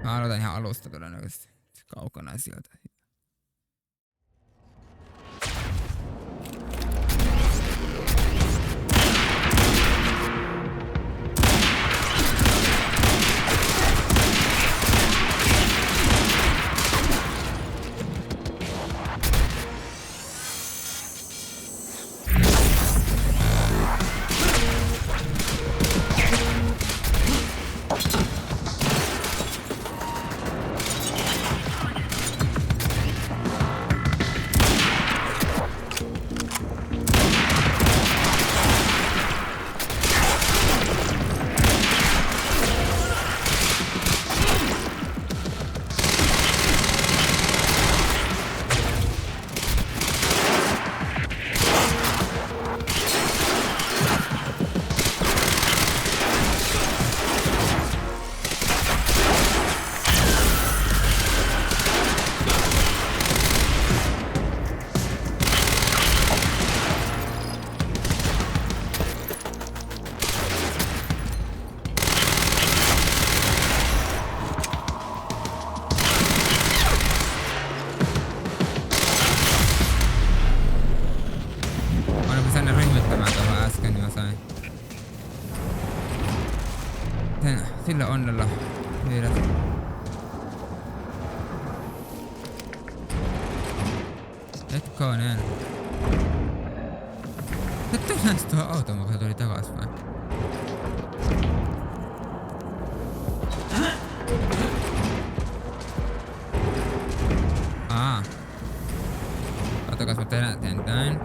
Mä aloitan ihan alusta todennäköisesti. Kaukana sieltä. Sillä onnella viedät. Hetkonen. Nyt tehdään se tuohon autoon, kun se tuli takas vai? Katsokas mä teen näin.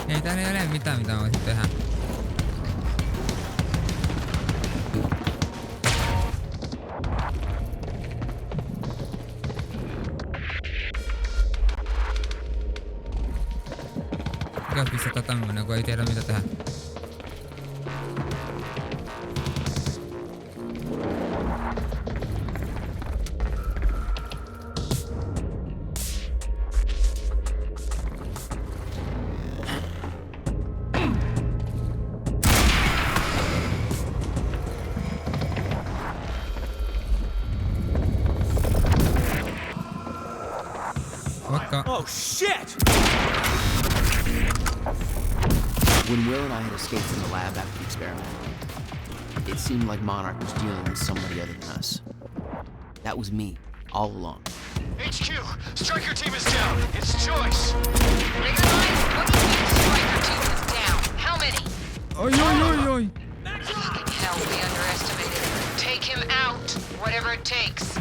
Ei täällä ei ole mitään mitä voisin tehdä. Mikä pistää tämmönen, kun ei tiedä mitä tehdä. Oh shit! When Will and I had escaped from the lab after the experiment, it seemed like Monarch was dealing with somebody other than us. That was me, all along. HQ, Striker team is down. It's Joyce. Realize what do you mean Striker team is down? How many? Oi, oi, oi, oi. Fucking hell, we underestimated him. Take him out, whatever it takes.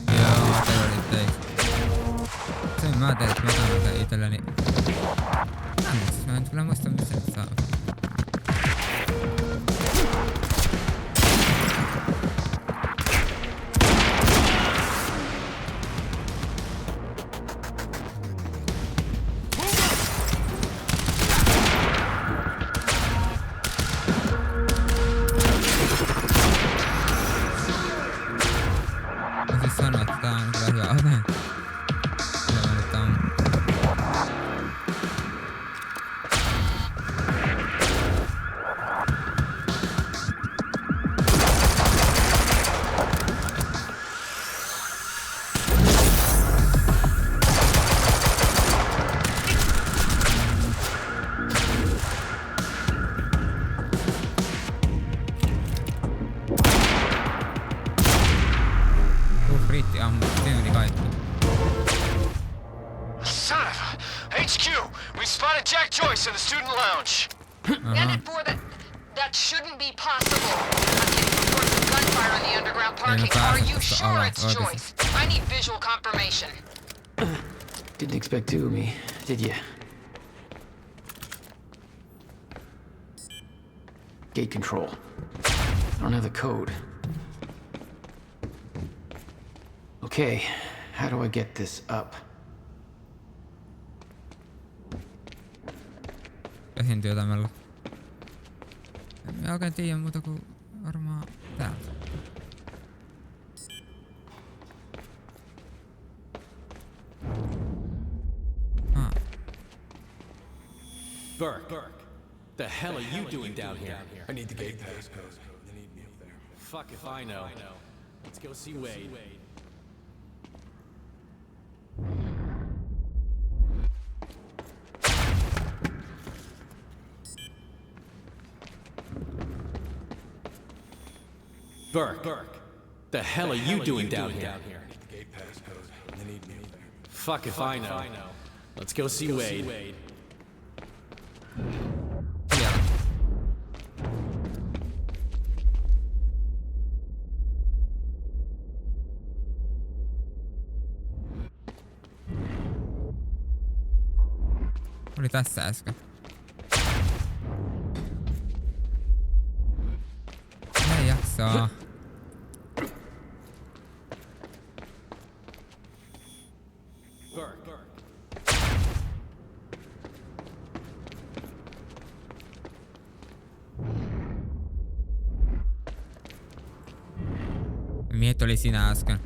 Joo, whatever it takes. Sen mä tein, että mä otan näitä itselleni. Mä en kyllä muista missä se saa. Mä siis sanoa, että tää on kyllä hyvä ase. Riitti ammua, tyyli kaikki. Son of a... HQ, we spotted Jack Joyce in the student lounge. Bandit 4, that shouldn't be possible. I'm getting reports of gunfire on the underground parking. Are you sure it's Joyce? I need visual confirmation. Didn't expect two of me, did you? Gate control. I don't have the code. Okay, how do I get this up? Käsintyötämällä. En oikein tiedä muuta kuin varmaan täältä. Burke, the hell are you doing down here? I need the gate pass code. They need me up there. Fuck if I know. Let's go see Wade. Burke, the hell are you doing down here? I need the gate pass code. They need me up there. Fuck if I know. Let's go see Wade. Siellä. Oli tässä äsken. Ei jaksaa. Miehet oli siinä äsken.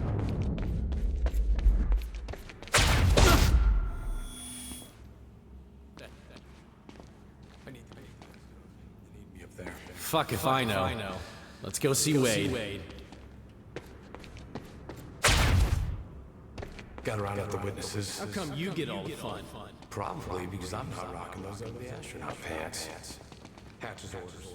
Fuck if I know. Let's go see Wade. Gotta round up the witnesses. How come you get all the fun? Probably because I'm not rocking those ugly astronaut pants. Hatch's orders.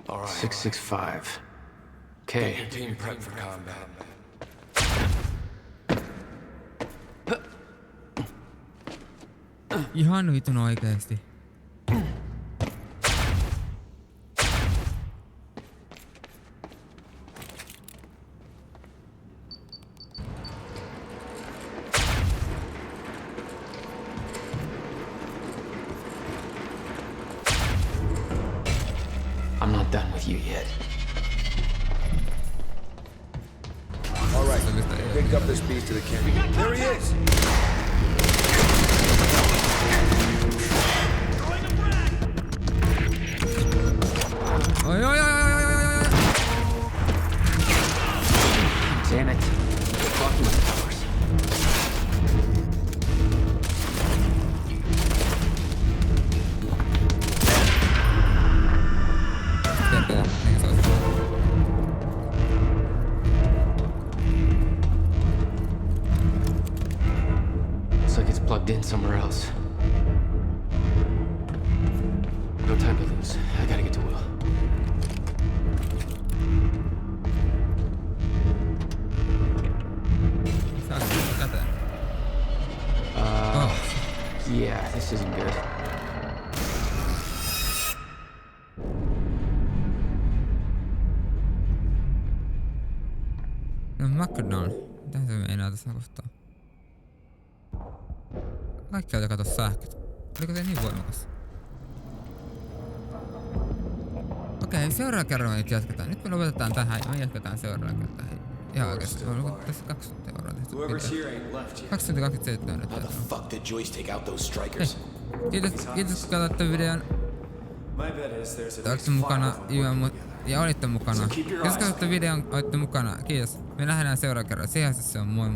All right. 665. Okay. Get your team prepped for combat. Ihan vitun oikeesti. I'm not done with you yet. All right, pick up this beast to the camp. There he is! Oi, oi, oi, oi, oi, oi. Damn it. Blocking my powers. Looks like it's plugged in somewhere else. No time to lose. I gotta get to Will. Yeah, this isn't good. No McDonald. Mitähän se meinaa tässä kohtaa? Kaikkialta kato sähköt. Oliko se niin voimakas? Okei, seuraava kerran nyt jatketaan. Nyt me lopetetaan tähän ja me jatketaan seuraava kertaa. Ihan oikeesti. Onko tässä 2 tuntia varmaan tehty? 2 tuntia 27 nyt. Kiitos kun katsoitte videon. Olitte mukana ja olitte mukana. Kiitos kun katsoitte videon, olitte mukana. Kiitos. Me nähdään seuraava kerran. Siihen se on moi.